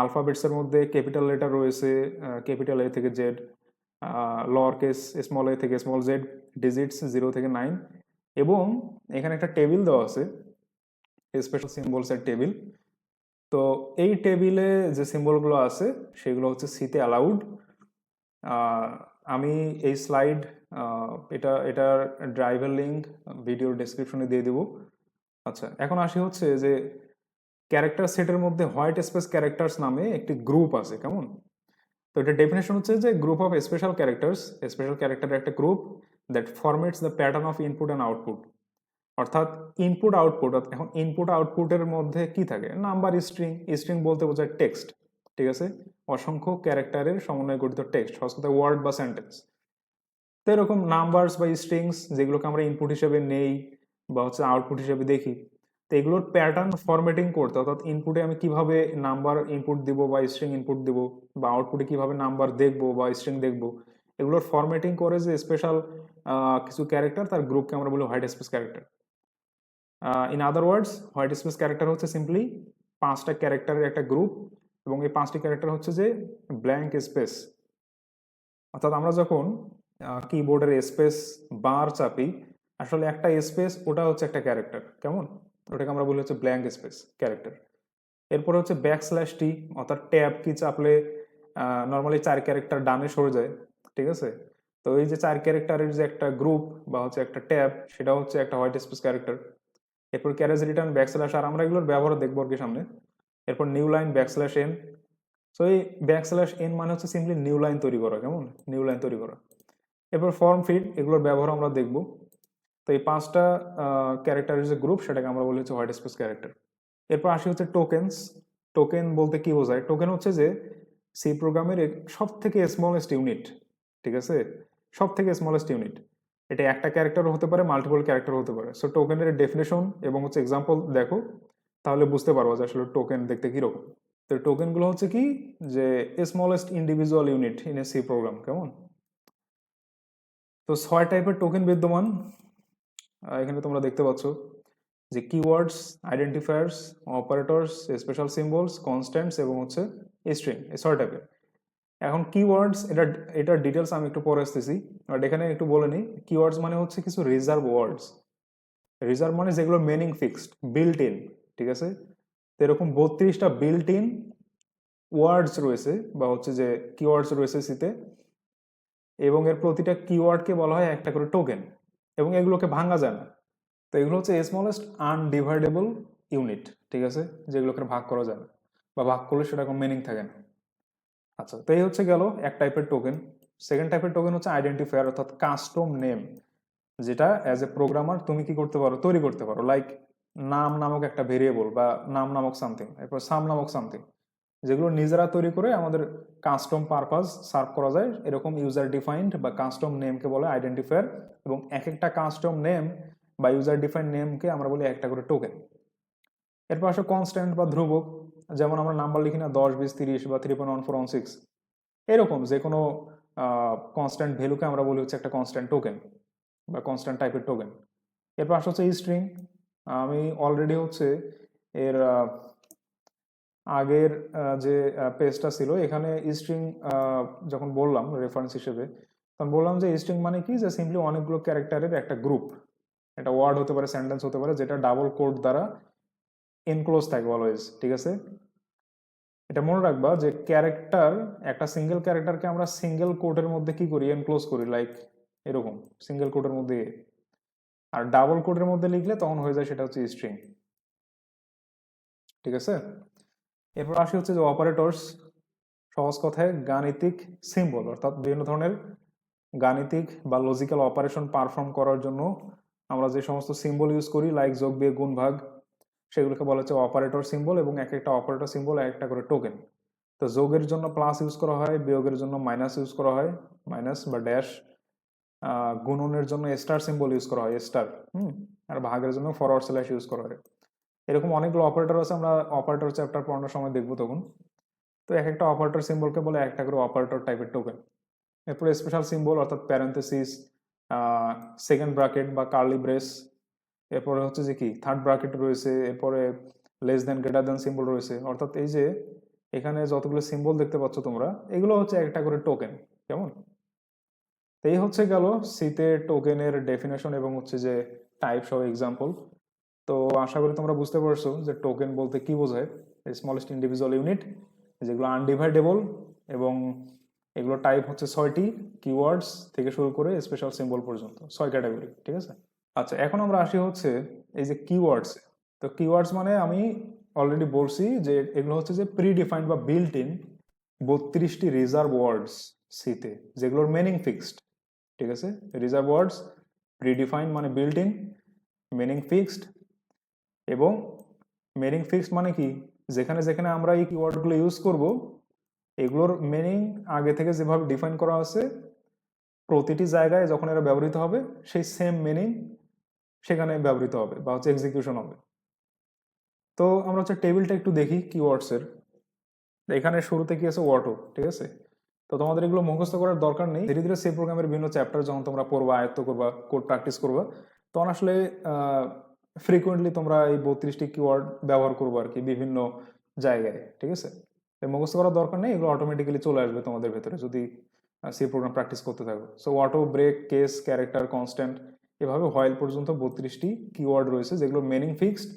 আলফাবেটসের মধ্যে ক্যাপিটাল লেটার রয়েছে, ক্যাপিটাল এ থেকে জেড, লোয়ার কেস স্মল এ থেকে স্মল জেড, ডিজিটস 0 থেকে 9, এবং এখানে একটা টেবিল দেওয়া আছে, স্পেশাল সিম্বলসের টেবিল। তো এই টেবিলে যে সিম্বলগুলো আছে সেগুলো হচ্ছে সিতে অ্যালাউড। আমি এই স্লাইড এটার ড্রাইভার লিঙ্ক ভিডিওর ডেসক্রিপশনে দিয়ে দেবো। আচ্ছা, এখন আসি হচ্ছে যে ক্যারেক্টার সেটের মধ্যে হোয়াইট স্পেস ক্যারেক্টার্স নামে একটি গ্রুপ আছে, কেমন। তো এটা ডেফিনেশন হচ্ছে যে গ্রুপ অফ স্পেশাল ক্যারেক্টারের একটা group that formats the pattern of input and output, অর্থাৎ ইনপুট আউটপুট। এখন ইনপুট আউটপুটের মধ্যে কি থাকে, নাম্বার, স্ট্রিং। স্ট্রিং বলতে বোঝায় টেক্সট, ঠিক আছে, অসংখ্য ক্যারেক্টারের সমন্বয়ে গঠিত টেক্সট, সহজ ওয়ার্ড বা সেন্টেন্স। তো এরকম নাম্বারস বা স্ট্রিংস যেগুলোকে আমরা ইনপুট হিসেবে নেই বা হচ্ছে আউটপুট হিসেবে দেখি, তো এগুলোর প্যাটার্ন ফরম্যাটিং করতে, অর্থাৎ ইনপুটে আমি কিভাবে নাম্বার ইনপুট দিব বা স্ট্রিং ইনপুট দিব, বা আউটপুটে কিভাবে নাম্বার দেখবো বা স্ট্রিং দেখবো, এগুলোর ফরম্যাটিং করে যে স্পেশাল কিছু ক্যারেক্টার, তার গ্রুপকে আমরা বলি white space character. In other words, white space character হচ্ছে সিম্পলি 5টা ক্যারেক্টারের একটা গ্রুপ, এবং এই 5টি ক্যারেক্টার হচ্ছে যে ব্ল্যাঙ্ক স্পেস, অর্থাৎ আমরা যখন কিবোর্ডের স্পেস বার চাপি, আসলে একটা স্পেস ওটা হচ্ছে একটা ক্যারেক্টার, কেমন, ওটাকে আমরা বলি হচ্ছে ব্ল্যাঙ্ক স্পেস ক্যারেক্টার। এরপর হচ্ছে টি, অর্থাৎ ট্যাব কি চাপলে নর্মালি 4 ক্যারেক্টার ডানে সরে যায়, ঠিক আছে। তো এই যে 4 ক্যারেক্টারের যে একটা গ্রুপ বা হচ্ছে একটা ট্যাব, সেটা হচ্ছে একটা হোয়াইট স্পেস ক্যারেক্টার। এরপর ক্যারেজ রিটার্ন, আর আমরা এগুলোর ব্যবহার দেখবো আর কি সামনে। এরপর নিউ লাইন, এন। সো এই এন মানে হচ্ছে সিম্পলি নিউ লাইন তৈরি করা, কেমন, নিউ লাইন তৈরি করা। এরপর ফর্ম ফিড, এগুলোর ব্যবহার আমরা দেখব। তো এই 5টা ক্যারেক্টারের যে গ্রুপ, সেটাকে আমরা বলি হচ্ছে হোয়াইট স্পেস ক্যারেক্টার। এরপর আসি হচ্ছে টোকেনস। টোকেন বলতে কি বোঝায়, টোকেন হচ্ছে যে সি প্রোগ্রামের সব থেকে স্মলেস্ট ইউনিট, ঠিক আছে, সব থেকে স্মলেস্ট ইউনিট। এটা একটা ক্যারেক্টার হতে পারে, মাল্টিপল ক্যারেক্টার হতে পারে। সো টোকেনের ডেফিনেশন এবং হচ্ছে এক্সাম্পল দেখো, তাহলে বুঝতে পারবো যে আসলে টোকেন দেখতে কিরকম। তো টোকেনগুলো হচ্ছে কি, যে smallest individual unit in a C program, কেমন। তো 6 টাইপের টোকেন বিদ্যমান এখানে তোমরা দেখতে পাচ্ছ, যে keywords, identifiers, operators, special symbols, constants এবং হচ্ছে স্ট্রিং, এই 6 টাইপের। এখন কিওয়ার্ডস, এটার ডিটেলস আমি একটু পরে আসতেছি, বাট এখানে একটু বলে নিই। কিওয়ার্ডস মানে হচ্ছে কিছু রিজার্ভ ওয়ার্ডস। রিজার্ভ মানে যেগুলো মিনিং ফিক্সড, বিল্ট ইন, ঠিক আছে। তো এরকম 32টা বিল্ট ইন ওয়ার্ডস রয়েছে বা হচ্ছে যে কিওয়ার্ডস রয়েছে সিতে, এবং এর প্রতিটা কিওয়ার্ডকে বলা হয় একটা করে টোকেন, এবং এগুলোকে ভাঙা যায় না। তো এগুলো হচ্ছে স্মলেস্ট আনডিভাইডেবল ইউনিট, ঠিক আছে, যেগুলোকে ভাগ করা যায় না, বা ভাগ করলে সেটা কোনো মিনিং থাকে না। আচ্ছা, তো এই হচ্ছে গেল এক টাইপের টোকেন। সেকেন্ড টাইপের টোকেন হচ্ছে আইডেন্টিফায়ার অর্থাৎ কাস্টম নেম, যেটা অ্যাজ এ প্রোগ্রামার তুমি কি করতে পারো, তৈরি করতে পারো। লাইক নাম নামক একটা ভেরিয়েবল বা নাম নামক সামথিং, এরপর সাম নামক সামথিং, যেগুলো নিজেরা তৈরি করে আমাদের কাস্টম পারপাস সার্ভ করা যায়। এরকম ইউজার ডিফাইন্ড বা কাস্টম নেমকে বলে আইডেন্টিফায়ার, এবং এক একটা কাস্টম নেম বা ইউজার ডিফাইন্ড নেমকে আমরা বলি একটা করে টোকেন। এরপর আসে কনস্ট্যান্ট বা ধ্রুবক, যেমন আমরা নাম্বার লিখি না 10, 20, 30 বা 3.1416, এরকম যে কোনো কনস্ট্যান্ট ভ্যালুকে আমরা বলি হচ্ছে একটা কনস্ট্যান্ট টোকেন বা কনস্ট্যান্ট টাইপের টোকেন। এরপর আসে হচ্ছে স্ট্রিং। আমি অলরেডি হচ্ছে এর আগের যে পেজটা ছিল এখানে স্ট্রিং যখন বললাম রেফারেন্স হিসেবে, তখন বললাম যে স্ট্রিং মানে কি, যে সিম্পলি অনেকগুলো ক্যারেক্টারের একটা গ্রুপ, একটা ওয়ার্ড হতে পারে, সেন্টেন্স হতে পারে, যেটা ডাবল কোড দ্বারা এনক্লোজ থাকবে অলওয়েজ। ঠিক আছে, এটা মনে রাখবা যে ক্যারেক্টার, একটা সিঙ্গেল ক্যারেক্টারকে আমরা সিঙ্গেল কোডের মধ্যে কি করি, এনক্লোজ করি, লাইক এরকম সিঙ্গেল কোডের মধ্যে। আর ডাবল কোডের মধ্যে লিখলে তখন হয়ে যায় সেটা হচ্ছে স্ট্রিং। ঠিক আছে, এরপর আসি হচ্ছে যে অপারেটরস। সহজ কথায় গাণিতিক সিম্বল, অর্থাৎ বিভিন্ন ধরনের গাণিতিক বা লজিক্যাল অপারেশন পারফর্ম করার জন্য আমরা যে সমস্ত সিম্বল ইউজ করি, লাইক যোগ বিয়োগ গুণ ভাগ, সেগুলোকে বলা হচ্ছে অপারেটর সিম্বল, এবং এক একটা অপারেটর সিম্বল একটা করে টোকেন। তো যোগের জন্য প্লাস ইউজ করা হয়, বিয়োগের জন্য মাইনাস ইউজ করা হয়, মাইনাস বা ড্যাশ, গুণনের জন্য স্টার সিম্বল ইউজ করা হয়, স্টার। আর ভাগের জন্য ফরওয়ার্ড স্ল্যাশ ইউজ করা হয়। এরকম অনেকগুলো অপারেটর আছে, আমরা অপারেটর চ্যাপ্টার পড়ানোর সময় দেখবো তখন। তো এক একটা অপারেটর সিম্বলকে বলে একটা করে অপারেটর টাইপের টোকেন। এরপরে স্পেশাল সিম্বল অর্থাৎ প্যারেন্থেসিস, সেকেন্ড ব্র্যাকেট বা কার্লি ব্রেস, এরপরে হচ্ছে যে কি থার্ড ব্র্যাকেট রয়েছে, এরপরে less than greater than symbol রয়েছে। অর্থাৎ এই যে এখানে যতগুলো সিম্বল দেখতে পাচ্ছ তোমরা, এগুলো হচ্ছে একটা করে টোকেন। কেমন? তো এই হচ্ছে গেল সিতে টোকেনের ডেফিনেশন এবং হচ্ছে যে টাইপ সহ এক্সাম্পল। তো আশা করি তোমরা বুঝতে পারছো যে টোকেন বলতে কি বোঝায়। স্মলেস্ট ইন্ডিভিজুয়াল ইউনিট, যেগুলো আনডিভাইডেবল, এবং এগুলো টাইপ হচ্ছে 6টি, কিওয়ার্ডস থেকে শুরু করে স্পেশাল সিম্বল পর্যন্ত 6 ক্যাটাগরি। ঠিক আছে, আচ্ছা এখন আমরা আসি হচ্ছে এই যে কিওয়ার্ডস। তো কিওয়ার্ডস মানে আমি অলরেডি বলছি যে এগুলো হচ্ছে যে প্রি ডিফাইন্ড বা বিল্ট ইন 32টি রিজার্ভ ওয়ার্ডস সিতে, যেগুলোর মিনিং ফিক্সড। ঠিক আছে, রিজার্ভ ওয়ার্ডস, প্রি ডিফাইন্ড মানে বিল্ট ইন, মিনিং ফিক্সড। এবং মিনিং ফিক্সড মানে কি, যেখানে যেখানে আমরা এই কিওয়ার্ডগুলো ইউজ করব, এগুলোর মিনিং আগে থেকে যেভাবে ডিফাইন করা আছে, প্রতিটি জায়গায় যখন এরা ব্যবহৃত হবে সেই সেম মিনিং সেখানে ব্যবহৃত হবে বা হচ্ছে এক্সিকিউশন হবে। তো আমরা হচ্ছে টেবিলটা একটু দেখি কিওয়ার্ডস এর। এখানে শুরুতে কি আছে, অটো। ঠিক আছে, তো তোমাদের এগুলো মুখস্থ করার দরকার নেই। ধীরে ধীরে সি প্রোগ্রামের বিভিন্ন চ্যাপ্টার যখন তোমরা পড়বা, আয়ত্ত করবা, কোড প্র্যাকটিস করবা, তখন আসলে ফ্রিকুয়েন্টলি তোমরা এই 32টি কিওয়ার্ড ব্যবহার করবো আর কি বিভিন্ন জায়গায়। ঠিক আছে, মুখস্থ করার দরকার নেই, এগুলো অটোমেটিক্যালি চলে আসবে তোমাদের ভেতরে যদি সি প্রোগ্রাম প্র্যাকটিস করতে থাকো। So auto, break, case, character, constant, এভাবে হোয়াইল পর্যন্ত 32টি কিওয়ার্ড রয়েছে, যেগুলো মিনিং ফিক্সড,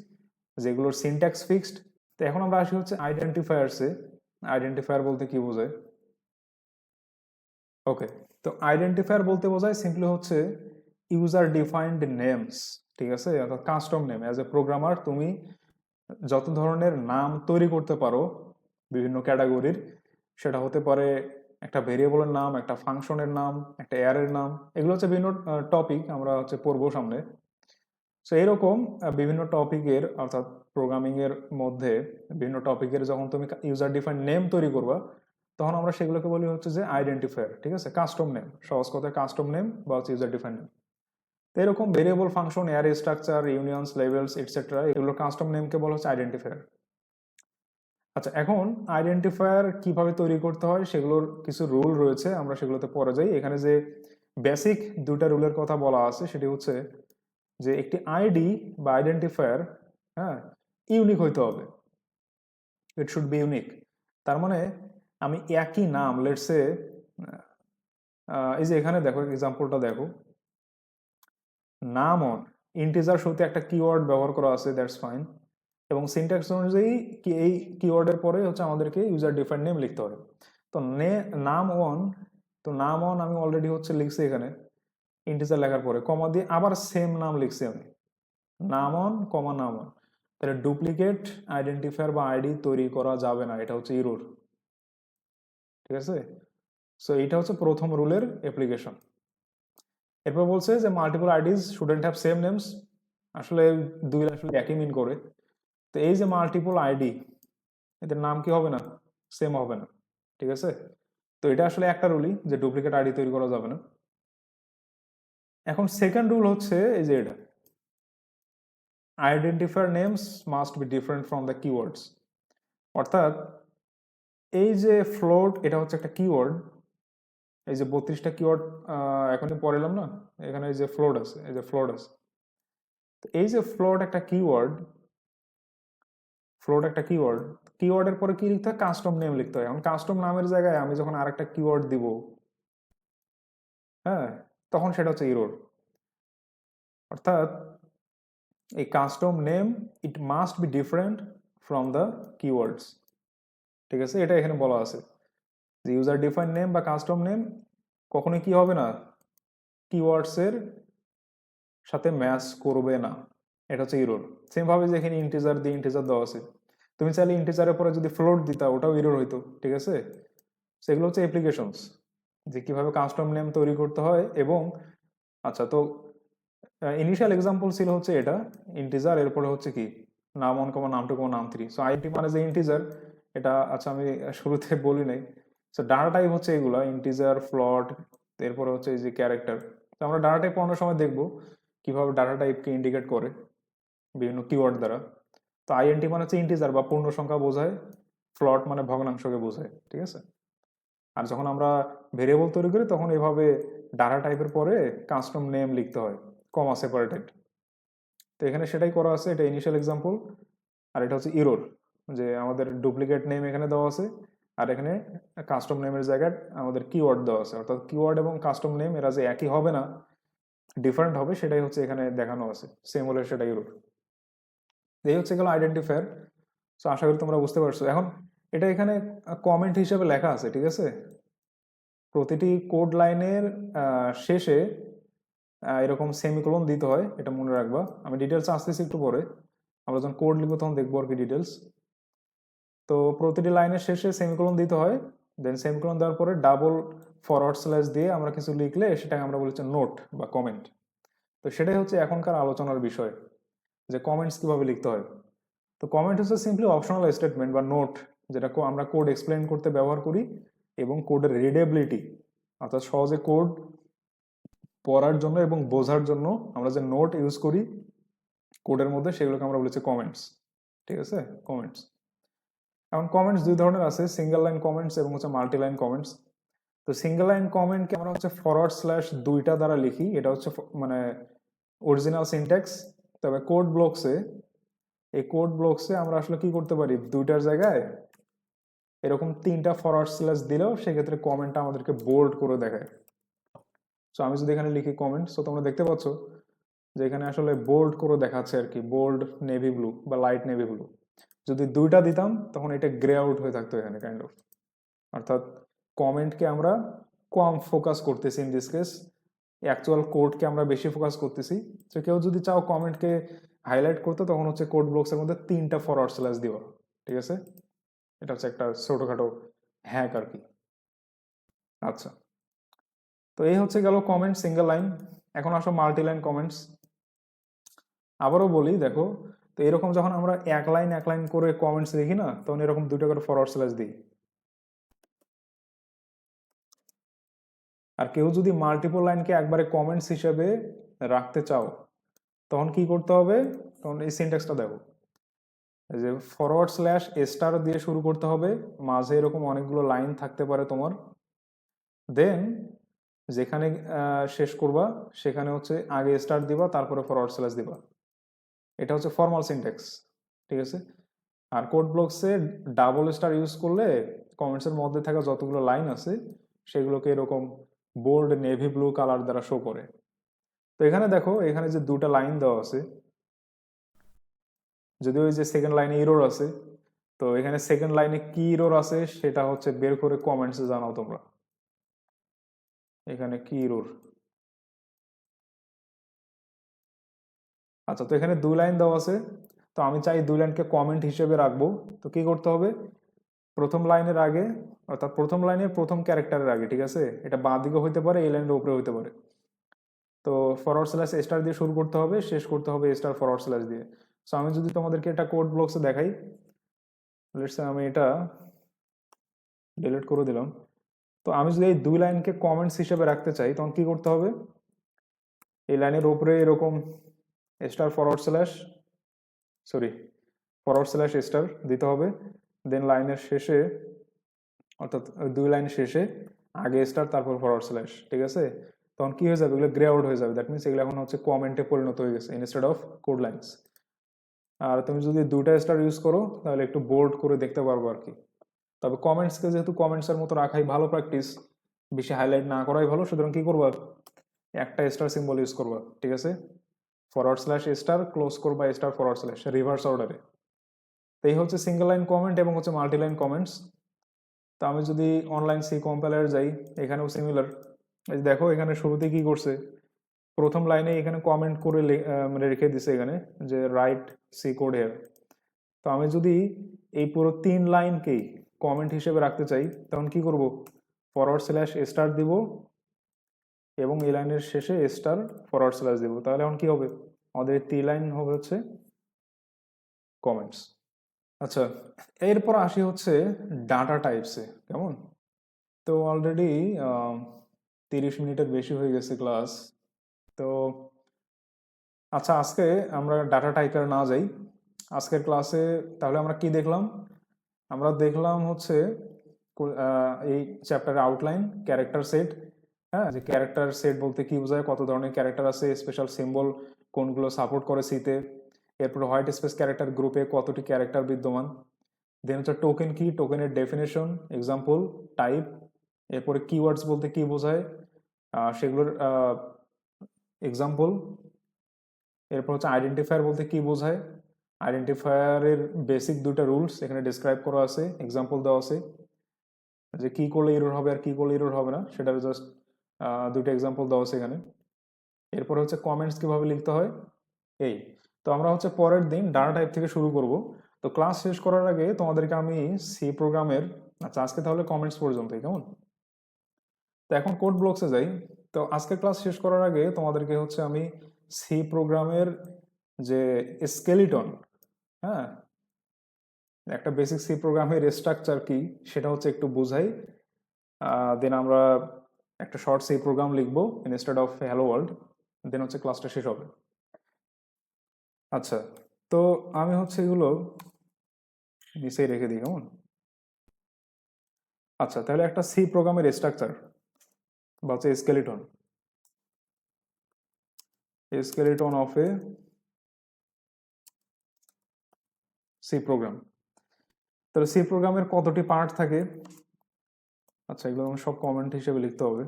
যেগুলোর সিনট্যাক্স ফিক্সড। তো এখন আমরা আসি হচ্ছে আইডেন্টিফায়ার্সে। আইডেন্টিফায়ার বলতে কি বোঝায়? ওকে, তো আইডেন্টিফায়ার বলতে বোঝায় সিম্পলি হচ্ছে ইউজার ডিফাইন্ড নেমস। ঠিক আছে, অর্থাৎ custom name. As a programmer তুমি যত ধরনের নাম তৈরি করতে পারো বিভিন্ন ক্যাটাগরির, সেটা হতে পারে একটা ভেরিয়েবলের নাম, একটা ফাংশনের নাম, একটা অ্যারের নাম, এগুলো হচ্ছে বিভিন্ন টপিক আমরা হচ্ছে পড়বো সামনে। সো এরকম বিভিন্ন টপিকের, অর্থাৎ প্রোগ্রামিং এর মধ্যে বিভিন্ন টপিকের যখন তুমি ইউজার ডিফাইন্ড নেম তৈরি করবা, তখন আমরা সেগুলোকে বলি হচ্ছে যে আইডেন্টিফায়ার। ঠিক আছে, কাস্টম নেম, সহজ কথায় কাস্টম নেম বা হচ্ছে ইউজার ডিফাইন্ড নেম। তো এরকম variable, function, array structure, unions, levels etcetera, এগুলো কাস্টম নেমকে বলা হচ্ছে আইডেন্টিফায়ার। আচ্ছা, এখন আইডেন্টিফায়ার কিভাবে তৈরি করতে হয় সেগুলোর কিছু রুল রয়েছে, আমরা সেগুলোতে পরে যাই। এখানে যে বেসিক দুটা রুলের কথা বলা আছে সেটি হচ্ছে যে একটি আইডি বা আইডেন্টিফায়ার, হ্যাঁ, ইউনিক হইতে হবে। It should be unique. তার মানে আমি একই নাম, লেটসে এই যে এখানে দেখো এক্সাম্পলটা দেখো, নাম অন, ইন্টিজার শুরুতে একটা কিওয়ার্ড ব্যবহার করা আছে, দ্যাটস ফাইন। এবং সিনট্যাক্স অনুযায়ী এই কিওয়ার্ডের পরে হচ্ছে আমাদেরকে ইউজার ডিফাইন্ড নেম লিখতে হবে। তো নাম অন, তো নাম অন আমি অলরেডি হচ্ছে লিখছি এখানে ইন্টিজার লেখার পরে কমা দিয়ে আবার সেম নাম লিখছি আমি, নাম অন কমা নাম অন। তাহলে ডুপ্লিকেট আইডেন্টিফায়ার বা আইডি তৈরি করা যাবে না, এটা হচ্ছে ইরর। ঠিক আছে? সো এইটা হচ্ছে প্রথম রুলের অ্যাপ্লিকেশন। এরপর বলছে যে multiple IDs shouldn't have same names. আসলে দুই আসলে একই মিন করে। তো এই যে মাল্টিপল আইডি, এদের নাম কি হবে না? সেম হবে না, ঠিক আছে? তো এটা আসলে একটা রুলই যে ডুপ্লিকেট আইডি তৈরি করা যাবে না। এখন সেকেন্ড রুল হচ্ছে এই যে এটা, identifier names must be different from the keywords. অর্থাৎ এই যে ফ্লোট, এটা হচ্ছে একটা কিওয়ার্ড। এই যে 32টা কিওয়ার্ড এখনই পড়লাম না, এখানে এই যে ফ্লোট আছে, এই যে ফ্লোট আছে। এই যে ফ্লোট একটা কিওয়ার্ড, ফ্লোট একটা কিওয়ার্ড, কিওয়ার্ডের পরে কি লিখতে হয়? কাস্টম নেম লিখতে হয়। এখন কাস্টম নামের জায়গায় আমি যখন আরেকটা কিওয়ার্ড দিব, হ্যাঁ, তখন সেটা হচ্ছে ইরর। অর্থাৎ এই custom name it must be different from the keywords, ঠিক আছে? এটা এখানে বলা আছে যে ইউজার ডিফাইন নেম বা কাস্টম নেম কখনোই কি হবে না? কিওয়ার্ডস এর সাথে ম্যাচ করবে না, এটা হচ্ছে ইরর। সেম ভাবে যে এখানে ইন্টিজার দিয়ে ইন্টিজার দেওয়া আছে, তুমি চাইলে ইন্টিজারের পরে যদি ফ্লোট দিতা ওটাও ইরর হইতো, ঠিক আছে? সেগুলো হচ্ছে অ্যাপ্লিকেশনস, যে কিভাবে কাস্টম নেম তৈরি করতে হয়। এবং আচ্ছা, তো ইনিশিয়াল এক্সাম্পল ছিল হচ্ছে এটা ইন্টিজার, এরপরে হচ্ছে কি নাম 1, নাম 2, নাম 3। সো আইডি মানে যে ইন্টিজার, এটা আচ্ছা আমি শুরুতে বলি নাই। সো ডাটা টাইপ হচ্ছে এগুলা ইন্টিজার, ফ্লোট, এরপরে হচ্ছে এই যে ক্যারেক্টার। তো আমরা ডাটা টাইপ পড়ানোর সময় দেখবো কিভাবে ডাটা টাইপকে ইন্ডিকেট করে বিভিন্ন কিওয়ার্ড দ্বারা। তো আইএনটি মানে হচ্ছে ইন্টিজার বা পূর্ণ সংখ্যা বোঝায়, ফ্লট মানে ভগ্নাংশকে বোঝায়, ঠিক আছে? আর যখন আমরা ভেরিয়েবল তৈরি করি তখন এভাবে ডাটা টাইপের পরে কাস্টম নেম লিখতে হয়, কমা সেপারেটেড। তো এখানে সেটাই করা আছে, এটা ইনিশিয়াল এক্সাম্পল। আর এটা হচ্ছে ইরর, যে আমাদের ডুপ্লিকেট নেম এখানে দেওয়া আছে, আর এখানে কাস্টম নেমের জায়গায় আমাদের কিওয়ার্ড দেওয়া আছে। অর্থাৎ কিওয়ার্ড এবং কাস্টম নেম এরা যে একই হবে না, ডিফারেন্ট হবে, সেটাই হচ্ছে এখানে দেখানো আছে। সেম হলে সেটা ইরর। এই হচ্ছে গেল আইডেন্টিফায়ার। সো আশা করি তোমরা বুঝতে পারছো। এখন এটা এখানে কমেন্ট হিসেবে লেখা আছে, ঠিক আছে? প্রতিটি কোড লাইনের শেষে এরকম সেমিকোলন দিতে হয়, এটা মনে রাখবা। আমি ডিটেলস আসতেছি একটু পরে, আমরা যখন কোড লিখবো তখন দেখবো আর কি ডিটেলস। তো প্রতিটি লাইনের শেষে সেমিকোলন দিতে হয়, দেন সেমিকোলন দেওয়ার পরে ডাবল ফরওয়ার্ড স্ল্যাশ দিয়ে আমরা কিছু লিখলে সেটাকে আমরা বলেছি নোট বা কমেন্ট। তো সেটাই হচ্ছে এখনকার আলোচনার বিষয়, যে কমেন্টস কিভাবে লিখতে হয়। তো কমেন্ট হচ্ছে সিম্পলি অপশনাল স্টেটমেন্ট বা নোট, যেটা আমরা কোড এক্সপ্লেন করতে ব্যবহার করি, এবং কোডের রিডেবিলিটি, অর্থাৎ সহজে কোড পড়ার জন্য এবং বোঝার জন্য আমরা যে নোট ইউজ করি কোডের মধ্যে, সেগুলোকে আমরা বলেছি কমেন্টস, ঠিক আছে? কমেন্টস। এখন কমেন্টস দুই ধরনের আছে, সিঙ্গেল লাইন কমেন্টস এবং হচ্ছে মাল্টি লাইন কমেন্টস। তো সিঙ্গেল লাইন কমেন্টকে আমরা হচ্ছে ফরওয়ার্ড স্ল্যাশ দুইটা দ্বারা লিখি, এটা হচ্ছে মানে অরিজিনাল সিনট্যাক্স। তবে এই কোড ব্লকসে আমরা আসলে কি করতে পারি, দুইটার জায়গায় এরকম 3টা ফরওয়ার্ড স্ল্যাশ দিলেও সেক্ষেত্রে কমেন্টটা আমাদেরকে বোল্ড করে দেখায়। সো আমি যদি এখানে লিখি কমেন্ট, সো তোমরা দেখতে পাচ্ছ যে এখানে আসলে বোল্ড করে দেখাচ্ছে আর কি, বোল্ড নেভি ব্লু বা লাইট নেভি ব্লু। যদি দুইটা দিতাম তখন এটা গ্রে আউট হয়ে থাকতো এখানে কাইন্ড অফ। অর্থাৎ কমেন্টকে আমরা কম ফোকাস করতেছি ইন দিস কেস, অ্যাকচুয়াল কোডকে আমরা বেশি ফোকাস করতেছি। তো কেউ যদি চাও কমেন্টকে হাইলাইট করতে, তখন হচ্ছে কোড ব্লকসের মধ্যে 3টা ফরওয়ার্ড স্ল্যাশ দিবা, ঠিক আছে? এটা হচ্ছে একটা ছোটখাটো হ্যাক আর কি। আচ্ছা, তো এই হচ্ছে গেল কমেন্ট সিঙ্গেল লাইন। এখন আসো মাল্টি লাইন কমেন্টস। আবারও বলি দেখো, তো এরকম যখন আমরা এক লাইন করে কমেন্টস লিখি না, তখন এরকম 2টা করে ফরওয়ার্ড স্ল্যাশ দিই। আর কেউ যদি মাল্টিপল লাইনকে একবারে কমেন্টস হিসেবে রাখতে চাও, তখন কি করতে হবে? তখন এই সিনট্যাক্সটা দেখো, যে ফরওয়ার্ড স্ল্যাশ স্টার দিয়ে শুরু করতে হবে, মাঝে এরকম অনেকগুলো লাইন থাকতে পারে তোমার, দেন যেখানে শেষ করবা সেখানে হচ্ছে আগে স্টার দিবা, তারপরে ফরওয়ার্ড স্ল্যাশ দিবা। এটা হচ্ছে ফর্মাল সিনট্যাক্স, ঠিক আছে? আর কোড ব্লকসে ডাবল স্টার ইউজ করলে কমেন্টসের মধ্যে থাকা যতগুলো লাইন আছে সেগুলোকে এরকম বোল্ড নেভি ব্লু কালার দ্বারা শো করে। তো এখানে দেখো, এখানে যে 2টা লাইন দেওয়া আছে, যদিও ওই যে সেকেন্ড লাইনে ইরোর আছে, তো এখানে সেকেন্ড লাইনে কি ইরোর আছে সেটা হচ্ছে বের করে কমেন্টসে জানাও তোমরা, এখানে কি ইরোর। আচ্ছা, তো এখানে 2 লাইন দেওয়া আছে, তো আমি চাই 2 লাইনকে কমেন্ট হিসেবে রাখবো। তো কি করতে হবে, প্রথম লাইনের আগে অর্থাৎ প্রথম লাইনের প্রথম ক্যারেক্টারের আগে, ঠিক আছে? এটা বাঁ দিকে হইতে পারে, এই লাইনের উপরে হইতে পারে। তো ফরওয়ার্ড স্ল্যাশ স্টার দিয়ে শুরু করতে হবে, শেষ করতে হবে স্টার ফরওয়ার্ড স্ল্যাশ দিয়ে। সো আমি যদি তোমাদেরকে এটা কোড ব্লকসে দেখাই, লেটস সে আমি এটা ডিলিট করে দিলাম। তো আমি যদি এই দুই লাইনকে কমেন্টস হিসেবে রাখতে চাই, তখন কি করতে হবে? এই লাইনের উপরে এরকম star forward slash forward slash star দিতে হবে। দেন লাইনের শেষে, অর্থাৎ দুই লাইন শেষে আগে স্টার তারপর ফরওয়ার্ড স্ল্যাশ, ঠিক আছে? তখন কি হয়ে যাবে? এগুলো গ্রে আউট হয়ে যাবে। দ্যাট মিনস এগুলো এখন হচ্ছে কমেন্টে পরিণত হয়ে গেছে ইনস্টেড অফ কোড লাইনস। আর তুমি যদি দুইটা স্টার ইউজ করো তাহলে একটু বোল্ড করে দেখতে পারবো আর কি। তবে কমেন্টসকে যেহেতু কমেন্টসের মতো রাখাই ভালো প্র্যাকটিস, বেশি হাইলাইট না করাই ভালো, সুতরাং কি করবা? একটা স্টার সিম্বল ইউজ করবা, ঠিক আছে? ফরওয়ার্ড স্ল্যাশ স্টার ক্লোজ করবা স্টার ফরওয়ার্ড স্ল্যাশ রিভার্স অর্ডারে। তো এই হচ্ছে সিঙ্গেল লাইন কমেন্ট এবং হচ্ছে মাল্টি লাইন কমেন্টস। তো আমি যদি অনলাইন সি কম্পাইলার যাই, এখানেও সিমিলার। এই দেখো এখানে শুরুতে কি করছে, প্রথম লাইনে এখানে কমেন্ট করে রেখে দিছে এখানে যে রাইট সি কোড হেয়ার। তো আমি যদি এই পুরো 3 লাইনকেই কমেন্ট হিসেবে রাখতে চাই, তখন কি করব? ফরওয়ার্ড স্ল্যাশ স্টার দিব এবং এই লাইনের শেষে স্টার ফরওয়ার্ড স্ল্যাশ দিব। তাহলে এখন কি হবে? আমাদের 3 লাইন হবে হচ্ছে কমেন্টস। আচ্ছা, এরপর আসি হচ্ছে ডাটা টাইপসে, কেমন? তো অলরেডি 30 মিনিটের বেশি হয়ে গেছে ক্লাস। তো আচ্ছা, আজকে আমরা ডাটা টাইপের না যাই। আজকের ক্লাসে তাহলে আমরা কি দেখলাম? আমরা দেখলাম হচ্ছে এই চ্যাপ্টারের আউটলাইন, ক্যারেক্টার সেট। হ্যাঁ, যে ক্যারেক্টার সেট বলতে কি বোঝায়, কত ধরনের ক্যারেক্টার আছে, স্পেশাল সিম্বল কোনগুলো সাপোর্ট করে সিতে। এরপর হোয়াইট স্পেস ক্যারেক্টার গ্রুপে কতটি ক্যারেক্টার বিদ্যমান। দেন হচ্ছে টোকেন কি, টোকেনের ডেফিনেশন, এক্সাম্পল, টাইপ। এরপরে কিওয়ার্ডস বলতে কি বোঝায়, সেগুলোর এক্সাম্পল। এরপর হচ্ছে আইডেন্টিফায়ার বলতে কি বোঝায়, আইডেন্টিফায়ারের বেসিক দুটো রুলস এখানে ডিসক্রাইব করা আছে, এক্সাম্পল দেওয়া আছে, যে কি করলে এরর হবে আর কি করলে এরর হবে না সেটার জাস্ট দুটো এক্সাম্পল দেওয়া আছে এখানে। এরপর হচ্ছে কমেন্টস কিভাবে লিখতে হয় এই। তো আমরা হচ্ছে পরের দিন ডাটা টাইপ থেকে শুরু করব। তো ক্লাস শেষ করার আগে তোমাদেরকে আমি সি প্রোগ্রামের, আচ্ছা আজকে তাহলে কমেন্টস পর্যন্তই, কেমন? তো এখন কোড ব্লকসে যাই। তো আজকে ক্লাস শেষ করার আগে তোমাদেরকে হচ্ছে আমি সি প্রোগ্রামের যে স্কেলিটন, হ্যাঁ, একটা বেসিক সি প্রোগ্রামের স্ট্রাকচার কি সেটা হচ্ছে একটু বোঝাই। দেন আমরা একটা শর্ট সি প্রোগ্রাম লিখবো ইনস্টেড অফ হ্যালো ওয়ার্ল্ড, দেন হচ্ছে ক্লাসটা শেষ হবে। আচ্ছা, তো আমি হচ্ছে এগুলো নিচেই রেখে দিই, কেমন? আচ্ছা, তাহলে একটা সি প্রোগ্রামের স্ট্রাকচার বা হচ্ছে skeleton of a C program. তাহলে সি প্রোগ্রামের কতটি পার্ট থাকে? আচ্ছা, এগুলো সব কমেন্ট হিসেবে লিখতে হবে।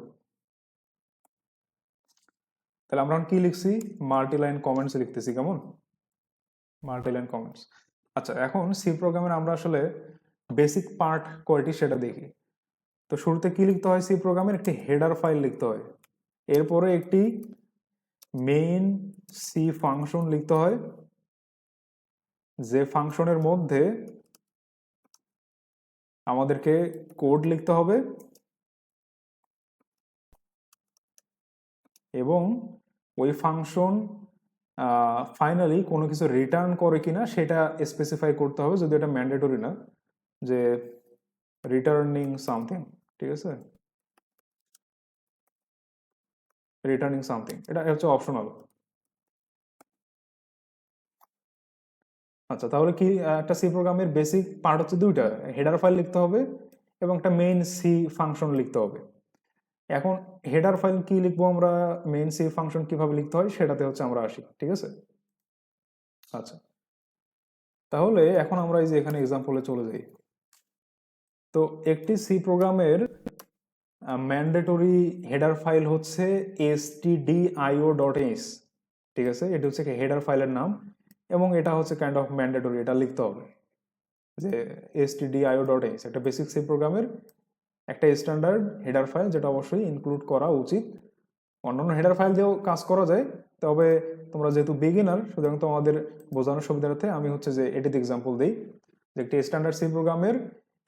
তাহলে আমরা কি লিখছি? মাল্টি লাইন কমেন্টস লিখতেছি, কেমন? Multi line comments. আচ্ছা, এখন সি প্রোগ্রামের আমরা আসলে বেসিক পার্ট কয়টি সেটা দেখি। তো শুরুতে কি লিখতে হয়? সি প্রোগ্রামের একটি হেডার ফাইল লিখতে হয়, এরপরে একটি মেইন সি ফাংশন লিখতে হয়, যে ফাংশনের মধ্যে আমাদেরকে কোড লিখতে হবে এবং ওই ফাংশন ফাইনালি কোনো কিছু রিটার্ন করে কিনা সেটা স্পেসিফাই করতে হবে, যদি এটা ম্যান্ডেটরি না যে রিটার্নিং সামথিং, ঠিক আছে? রিটার্নিং সামথিং এটা হচ্ছে অপশনাল। আচ্ছা, তাহলে কি একটা সি প্রোগ্রামের বেসিক পার্ট হচ্ছে দুইটা, হেডার ফাইল লিখতে হবে এবং একটা মেইন সি ফাংশন লিখতে হবে। এখন হেডার ফাইল কি লিখবো আমরা, মেইন সি ফাংশন কিভাবে লিখতে হয় সেটাতে হচ্ছে আমরা আসি, ঠিক আছে? আচ্ছা, তাহলে এখন আমরা এই যে এখানে এক্সাম্পলে চলে যাই। তো একটি সি প্রোগ্রামের ম্যান্ডেটরি হেডার ফাইল হচ্ছে stdio.h, ঠিক আছে? এটা হচ্ছে হেডার ফাইলের নাম এবং এটা হচ্ছে কাইন্ড অফ ম্যান্ডেটরি, এটা লিখতে হবে যে stdio.h একটা বেসিক সি প্রোগ্রামের একটা স্ট্যান্ডার্ড হেডার ফাইল, যেটা অবশ্যই ইনক্লুড করা উচিত। অন্যান্য হেডার ফাইল দিয়েও কাজ করা যায়, তবে তোমরা যেহেতু বিগিনার সুতরাং তোমাদের বোঝানোর সুবিধার্থে আমি হচ্ছে যে এটিতে এক্সাম্পল দিই যে একটি স্ট্যান্ডার্ড সি প্রোগ্রামের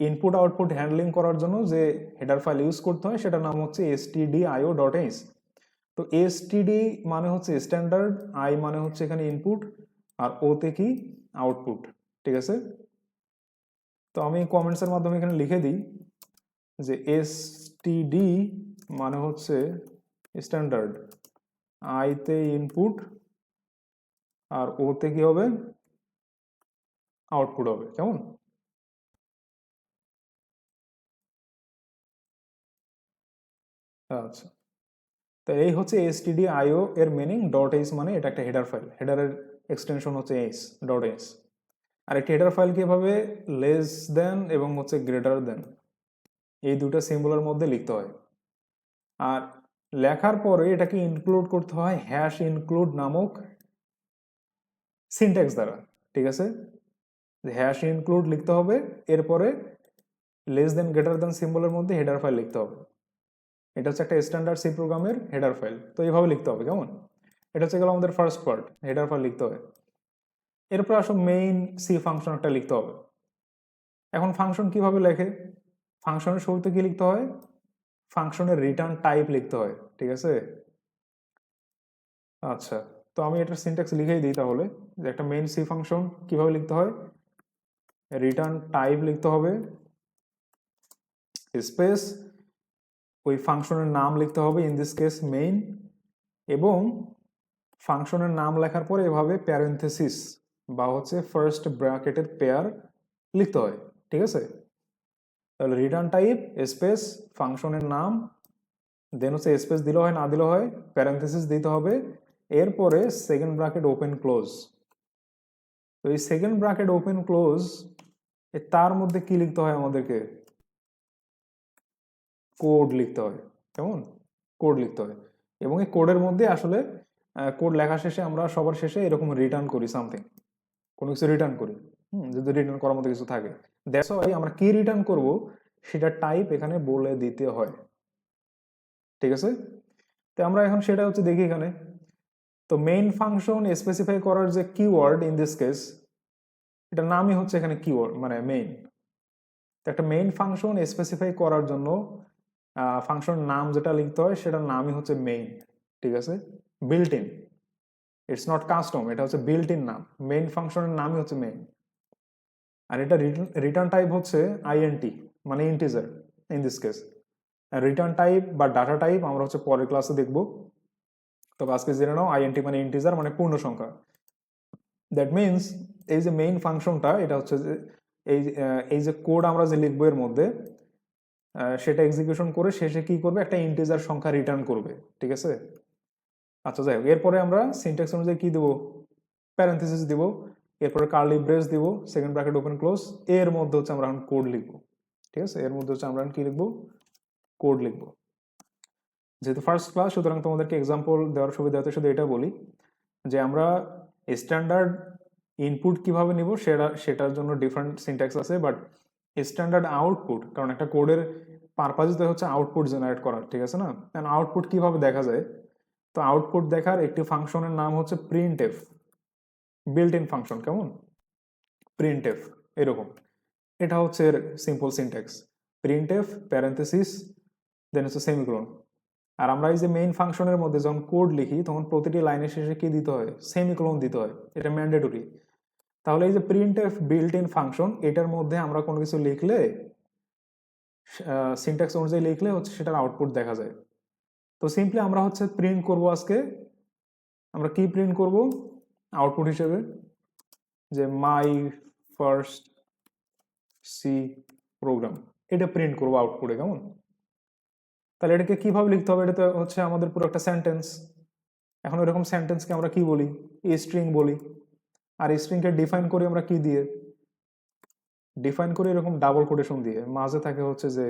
ইনপুট আউটপুট হ্যান্ডলিং করার জন্য যে হেডার ফাইল ইউজ করতে হয় সেটার নাম হচ্ছে stdio.h। তো std মানে হচ্ছে স্ট্যান্ডার্ড, আই মানে হচ্ছে এখানে ইনপুট, আর ওতে কি আউটপুট। ঠিক আছে, তো আমি কমেন্টসের মাধ্যমে এখানে লিখে দিই যে std মানে হচ্ছে স্ট্যান্ডার্ড, আইতে ইনপুট আর ওতে কি হবে আউটপুট হবে। কেমন? আচ্ছা, তো এই হচ্ছে stdio এর মিনিং। ডট এইচ মানে এটা একটা হেডার ফাইল, হেডারের এক্সটেনশন হচ্ছে এইচ, ডট এইচ। আর একটি হেডার ফাইল কিভাবে লেস দেন এবং হচ্ছে গ্রেটার দেন এই দুটো সিম্বলের মধ্যে লিখতে হয়। আর লেখার পরে এটাকে ইনক্লুড করতে হয় হ্যাশ ইনক্লুড নামক সিনট্যাক্স দ্বারা। ঠিক আছে, হ্যাশ ইনক্লুড লিখতে হবে, এরপরে লেস দেন গ্রেটার দেন সিম্বলের মধ্যে হেডার ফাইল লিখতে হবে। এটা হচ্ছে একটা স্ট্যান্ডার্ড সি প্রোগ্রামের হেডার ফাইল। তো এইভাবে লিখতে হবে। কেমন? এটা হচ্ছে গেল আমাদের ফার্স্ট পার্ট, হেডার ফাইল লিখতে হবে। এরপর আসো মেইন সি ফাংশন একটা লিখতে হবে। এখন ফাংশন কিভাবে লেখে? ফাংশনের শুরুতে কি লিখতে হয়? ফাংশনের রিটার্ন টাইপ লিখতে হয়। ঠিক আছে, আচ্ছা, তো আমি এটার সিনট্যাক্স লিখেই দিই তাহলে, যে একটা মেইন সি ফাংশন কিভাবে লিখতে হয়। রিটার্ন টাইপ লিখতে হবে, স্পেস ওই ফাংশনের নাম লিখতে হবে, ইন দিস কেস মেইন, এবং ফাংশনের নাম লেখার পরে এভাবে প্যারেনথেসিস বা হচ্ছে ফার্স্ট ব্র্যাকেটের পেয়ার লিখতে হয়। ঠিক আছে, তাহলে রিটার্ন টাইপ স্পেস ফাংশনের নাম, দেন হচ্ছে স্পেস দিলে হয় না দিলে হয়, প্যারেনথেসিস দিতে হবে, এরপরে সেকেন্ড ব্র্যাকেট ওপেন ক্লোজ। তো এই সেকেন্ড ব্র্যাকেট ওপেন ক্লোজ তার মধ্যে কি লিখতে হয় আমাদেরকে? কোড লিখতে হয়। কেমন? কোড লিখতে হয়, এবং এই কোডের মধ্যে আসলে কোড লেখা শেষে আমরা সবার শেষে এরকম রিটার্ন করি সামথিং, কোনো কিছু রিটার্ন করি। যদি রিটার্ন করার মতো কিছু থাকে, দ্যাটস ওয়াই আমরা কি রিটার্ন করব সেটা টাইপ এখানে বলে দিতে হয়। ঠিক আছে, তো আমরা এখন সেটা হচ্ছে দেখি এখানে। তো মেইন ফাংশন স্পেসিফাই করার যে কিওয়ার্ড ইন দিস কেস, এটার নামই হচ্ছে এখানে কিওয়ার্ড মানে মেইন। তো একটা মেইন ফাংশন স্পেসিফাই করার জন্য ফাংশন নাম যেটা লিখতে হয় সেটার নামই হচ্ছে মেইন। ঠিক আছে, built in, it's not custom, এটা হচ্ছে বিল্ট ইন নাম। মেইন ফাংশনের নামই হচ্ছে মেইন। আর এটা রিটার্ন টাইপ হচ্ছে আইএনটি মানে integer in this case. Return type বা ডাটা টাইপ আমরা হচ্ছে পরের ক্লাসে দেখব। তবে আজকে জেনে নাও আইএনটি মানে ইন্টিজার মানে পূর্ণ সংখ্যা। দ্যাট মিনস এই যে মেইন ফাংশনটা এটা হচ্ছে যে এই যে কোড আমরা যে লিখবো এর মধ্যে সেটা এক্সিকিউশন করে শেষে কি করবে, একটা ইন্টিজার সংখ্যা রিটার্ন করবে। ঠিক আছে, আচ্ছা যাই হোক, এরপরে আমরা সিনট্যাক্স অনুযায়ী কি দেবো, প্যারেন্থেসিস দিব, এরপরে কার্লি ব্রেস দিব, সেকেন্ড ব্র্যাকেট ওপেন ক্লোজ, এর মধ্যে হচ্ছে আমরা এখন কোড লিখবো। ঠিক আছে, এর মধ্যে হচ্ছে আমরা কি লিখবো, কোড লিখবো। যেহেতু ফার্স্ট ক্লাস সুতরাং তোমাদেরকে এক্সাম্পল দেওয়ার সুবিধাতে শুধু এটা বলি যে আমরা স্ট্যান্ডার্ড ইনপুট কিভাবে নিব সেটার জন্য ডিফারেন্ট সিনট্যাক্স আছে, বাট স্ট্যান্ডার্ড আউটপুট, কারণ একটা কোডের পারপাসই হচ্ছে আউটপুট জেনারেট করার। ঠিক আছে না, আউটপুট কিভাবে দেখা যায়? তো আউটপুট দেখার একটি ফাংশনের নাম হচ্ছে প্রিন্টএফ, বিল্ট ইন ফাংশন। কেমন? প্রিন্টএফ এরকম, এটা হচ্ছে এর সিম্পল সিনট্যাক্স, প্রিন্টএফ প্যারেন্থেসিস দেন হচ্ছে সেমিকোলন। আর আমরা এই যে মেইন ফাংশনের মধ্যে যখন কোড লিখি তখন প্রতিটি লাইনের শেষে কি দিতে হয়, সেমিকোলন দিতে হয়, এটা ম্যান্ডেটরি। তাহলে এই যে প্রিন্টএফ বিল্ট ইন ফাংশন, এটার মধ্যে আমরা কোনো কিছু লিখলে সিনট্যাক্স অনুযায়ী লিখলে হচ্ছে সেটার আউটপুট দেখা যায়। তো সিম্পলি আমরা হচ্ছে প্রিন্ট করব আজকে, আমরা কি প্রিন্ট করব আউটপুট হিসেবে, যে মাই ফার্স্ট সি প্রোগ্রাম, এটা প্রিন্ট করবো আউটপুটে। কেমন? তাহলে এটাকে কিভাবে লিখতে হবে, এটা তো হচ্ছে আমাদের পুরো একটা সেন্টেন্স। এখন এরকম সেন্টেন্সকে আমরা কি বলি, স্ট্রিং বলি। আর স্ট্রিংকে ডিফাইন করি আমরা কি দিয়ে, ডিফাইন করি এরকম ডাবল কোটেশন দিয়ে, মাঝে থাকে হচ্ছে যে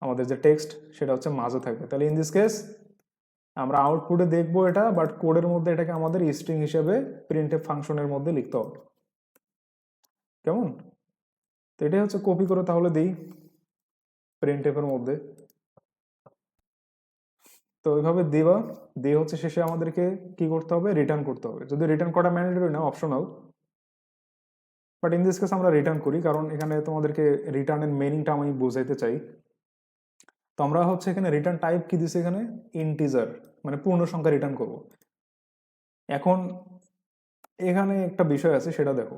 আমাদের যে টেক্সট সেটা হচ্ছে মাঝে থাকবে। তাহলে ইন দিস কেস আমরা আউটপুটে দেখবো এটা, বাট কোডের মধ্যে এটাকে আমাদের স্ট্রিং হিসেবে প্রিন্টএফ ফাংশনের মধ্যে লিখতে হবে। কেমন? তো এটাই হচ্ছে কপি করে তাহলে দিই প্রিন্টএফ এর মধ্যে। তো ওইভাবে দেওয়া দিয়ে হচ্ছে শেষে আমাদেরকে কি করতে হবে, রিটার্ন করতে হবে। যদি রিটার্ন করা ম্যান্ডেটরি না, optional, but in this case আমরা রিটার্ন করি, কারণ এখানে তোমাদেরকে রিটার্নের মিনিংটা আমি বোঝাইতে চাই। তো আমরা হচ্ছে এখানে রিটার্ন টাইপ কি দিছি, এখানে ইন্টিজার, মানে পূর্ণ সংখ্যা রিটার্ন করব। এখন এখানে একটা বিষয় আছে, সেটা দেখো।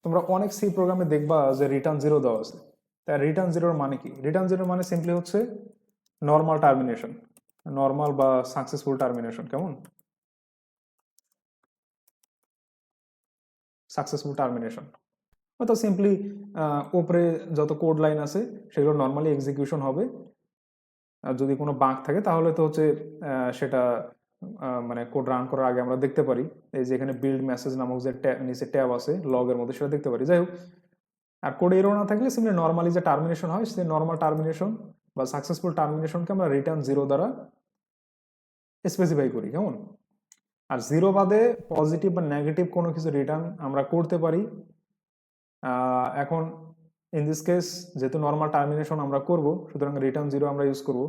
তোমরা অনেক সি প্রোগ্রামে দেখবা যে রিটার্ন জিরো দেওয়া আছে। তাই রিটার্ন জিরোর মানে কি? রিটার্ন জিরোর মানে সিম্পলি হচ্ছে নর্মাল টার্মিনেশন, নর্মাল বা সাকসেসফুল টার্মিনেশন। কেমন? সাকসেসফুল টার্মিনেশন অর্থাৎ সিম্পলি উপরে যত কোড লাইন আছে সেগুলো নর্মালি এক্সিকিউশন হবে। আর যদি কোনো বাগ থাকে তাহলে তো হচ্ছে সেটা মানে কোড রান করার আগে আমরা দেখতে পারি। এই যে এখানে বিল্ড মেসেজ নামক যে নিচে ট্যাব আছে লগের মধ্যে, সেটা দেখতে পারি। যাই হোক, আর কোডে এরর না থাকলে সিম্পলি নর্মালি যে টার্মিনেশন হয়, সেই নর্মাল টার্মিনেশন বা সাকসেসফুল টার্মিনেশনকে আমরা রিটার্ন জিরো দ্বারা স্পেসিফাই করি। কেমন? আর জিরো বাদে পজিটিভ বা নেগেটিভ কোনো কিছু রিটার্ন আমরা করতে পারি। এখন ইন দিস কেস যেহেতু নর্মাল টার্মিনেশন আমরা করব, সুতরাং রিটার্ন জিরো আমরা ইউজ করব।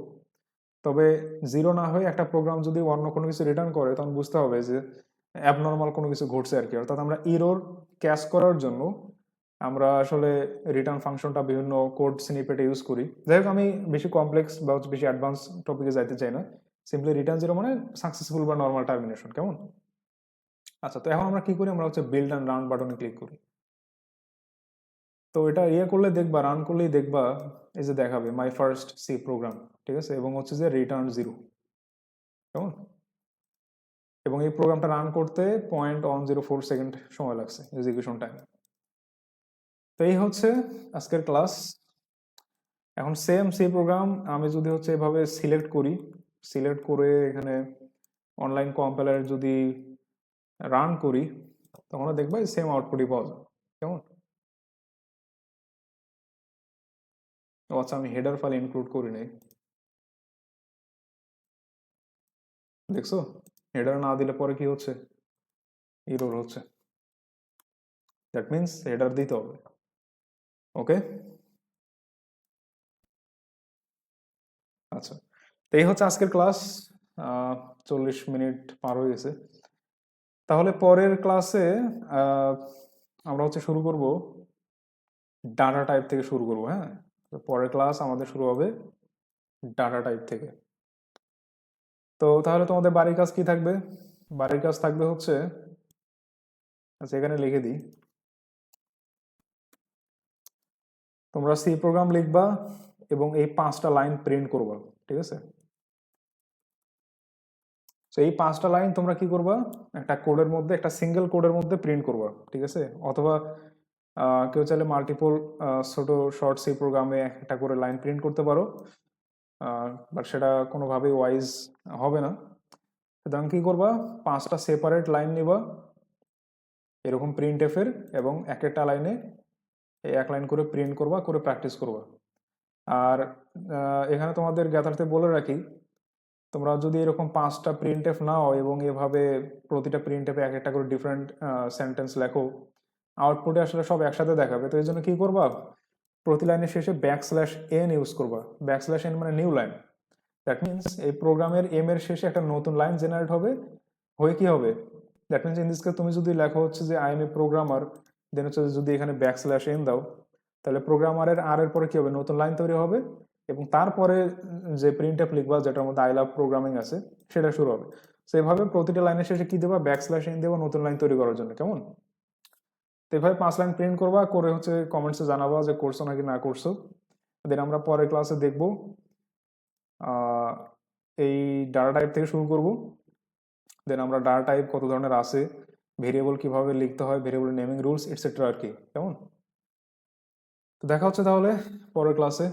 তবে জিরো না হয়ে একটা প্রোগ্রাম যদি অন্য কোনো কিছু রিটার্ন করে, তখন বুঝতে হবে যে অ্যাবনর্মাল কোনো কিছু ঘটছে আর কি। অর্থাৎ আমরা এরর ক্যাচ করার জন্য আমরা আসলে রিটার্ন ফাংশনটা বিভিন্ন কোড স্নিপেটে ইউজ করি। যাই হোক, আমি বেশি কমপ্লেক্স বা বেশি অ্যাডভান্স টপিকে যাইতে চাই না। সিম্পলি রিটার্ন জিরো মানে সাকসেসফুল বা নর্মাল টার্মিনেশন। কেমন? আচ্ছা, তো এখন আমরা কি করি? আমরা হচ্ছে বিল্ড অ্যান্ড রান বাটনে ক্লিক করি। তো এটা করলে দেখবা, রান করলেই দেখবা এই যে দেখাবে মাই ফার্স্ট সি প্রোগ্রাম, ঠিক আছে, এবং হচ্ছে যে রিটার্ন জিরো। কেমন? এবং এই প্রোগ্রামটা রান করতে 0.104 সেকেন্ড সময় লাগছে এক্সিকিউশন টাইম। তো এই হচ্ছে আজকের ক্লাস। এখন সেম সি প্রোগ্রাম আমি যদি হচ্ছে এভাবে সিলেক্ট করি, সিলেক্ট করে এখানে অনলাইন কম্পাইলার যদি রান করি, তখন দেখবা সেম আউটপুটই পাওয়া যায়। কেমন? আচ্ছা, আমি হেডার ফাইল ইনক্লুড করি নাই, দেখছো? হেডার না দিলে পরে কি হচ্ছে? এরর হচ্ছে। দ্যাট মিনস হেডার দিতে হবে। ওকে, আচ্ছা, তো এই হচ্ছে আজকের ক্লাস। 40 মিনিট পার হয়ে গেছে। তাহলে পরের ক্লাসে আমরা হচ্ছে শুরু করব ডাটা টাইপ থেকে শুরু করব। হ্যাঁ, তো পরের ক্লাস আমাদের শুরু হবে ডাটা টাইপ থেকে। তো তাহলে তোমাদের বাড়ির কাজ কি থাকবে? বাড়ির কাজ থাকবে হচ্ছে, আচ্ছা এখানে লিখে দিই, তোমরা সি প্রোগ্রাম লিখবা এবং এই 5টা লাইন প্রিন্ট করবা। ঠিক আছে? তো এই 5টা লাইন তোমরা কি করবা? একটা কোডের মধ্যে, একটা সিঙ্গেল কোডের মধ্যে প্রিন্ট করবা। ঠিক আছে? অথবা কেউ চাইলে মাল্টিপল ছোট শর্ট সি প্রোগ্রামে একটা করে লাইন প্রিন্ট করতে পারো, বাট সেটা কোনোভাবেই ওয়াইজ হবে না। সুতরাং কি করবা? 5টা সেপারেট লাইন নিবা এরকম প্রিন্ট এফের, এবং এক একটা লাইনে এক লাইন করে প্রিন্ট করবা, করে প্র্যাকটিস করবা। আর এখানে তোমাদের জ্ঞাতার্থে বলে রাখি, তোমরা যদি এরকম 5টা প্রিন্ট এফ নাও এবং এভাবে প্রতিটা প্রিন্ট এফে এক একটা করে ডিফারেন্ট সেন্টেন্স লেখো, আউটপুটে আসলে সব একসাথে দেখাবে। তো এই জন্য কি করবা? প্রতি লাইনের শেষে \n ইউজ করবা। \n মানে নিউ লাইন। দ্যাট মিনস এই প্রোগ্রামের এম এর শেষে একটা নতুন লাইন জেনারেট হবে, হয়ে কি হবে? That means in this case তুমি যদি লেখো হচ্ছে যে আই এম এ প্রোগ্রামার, দেন হচ্ছে যদি এখানে \n দাও, তাহলে প্রোগ্রামারের আর এর পরে কি হবে? নতুন লাইন তৈরি হবে, এবং তারপরে যে প্রিন্ট এফ লিখবা যেটার মধ্যে আই লাভ প্রোগ্রামিং আছে সেটা শুরু হবে। তো এইভাবে প্রতিটা লাইনের শেষে কি দেবা? \n দেবা নতুন লাইন তৈরি করার জন্য। কেমন? তো এভাবে 5 লাইন প্রিন্ট করবা, করে হচ্ছে কমেন্টসে জানাবা যে করছো নাকি না করছো। দেন আমরা পরের ক্লাসে দেখবো এই ডাটা টাইপ থেকে শুরু করব। দেন আমরা ডাটা টাইপ কত ধরনের আছে, ভেরিয়েবল কিভাবে লিখতে হয়, ভেরিয়েবল নেমিং রুলস এটসেট্রা আর কি। কেমন? তো দেখা হচ্ছে তাহলে পরের ক্লাসে।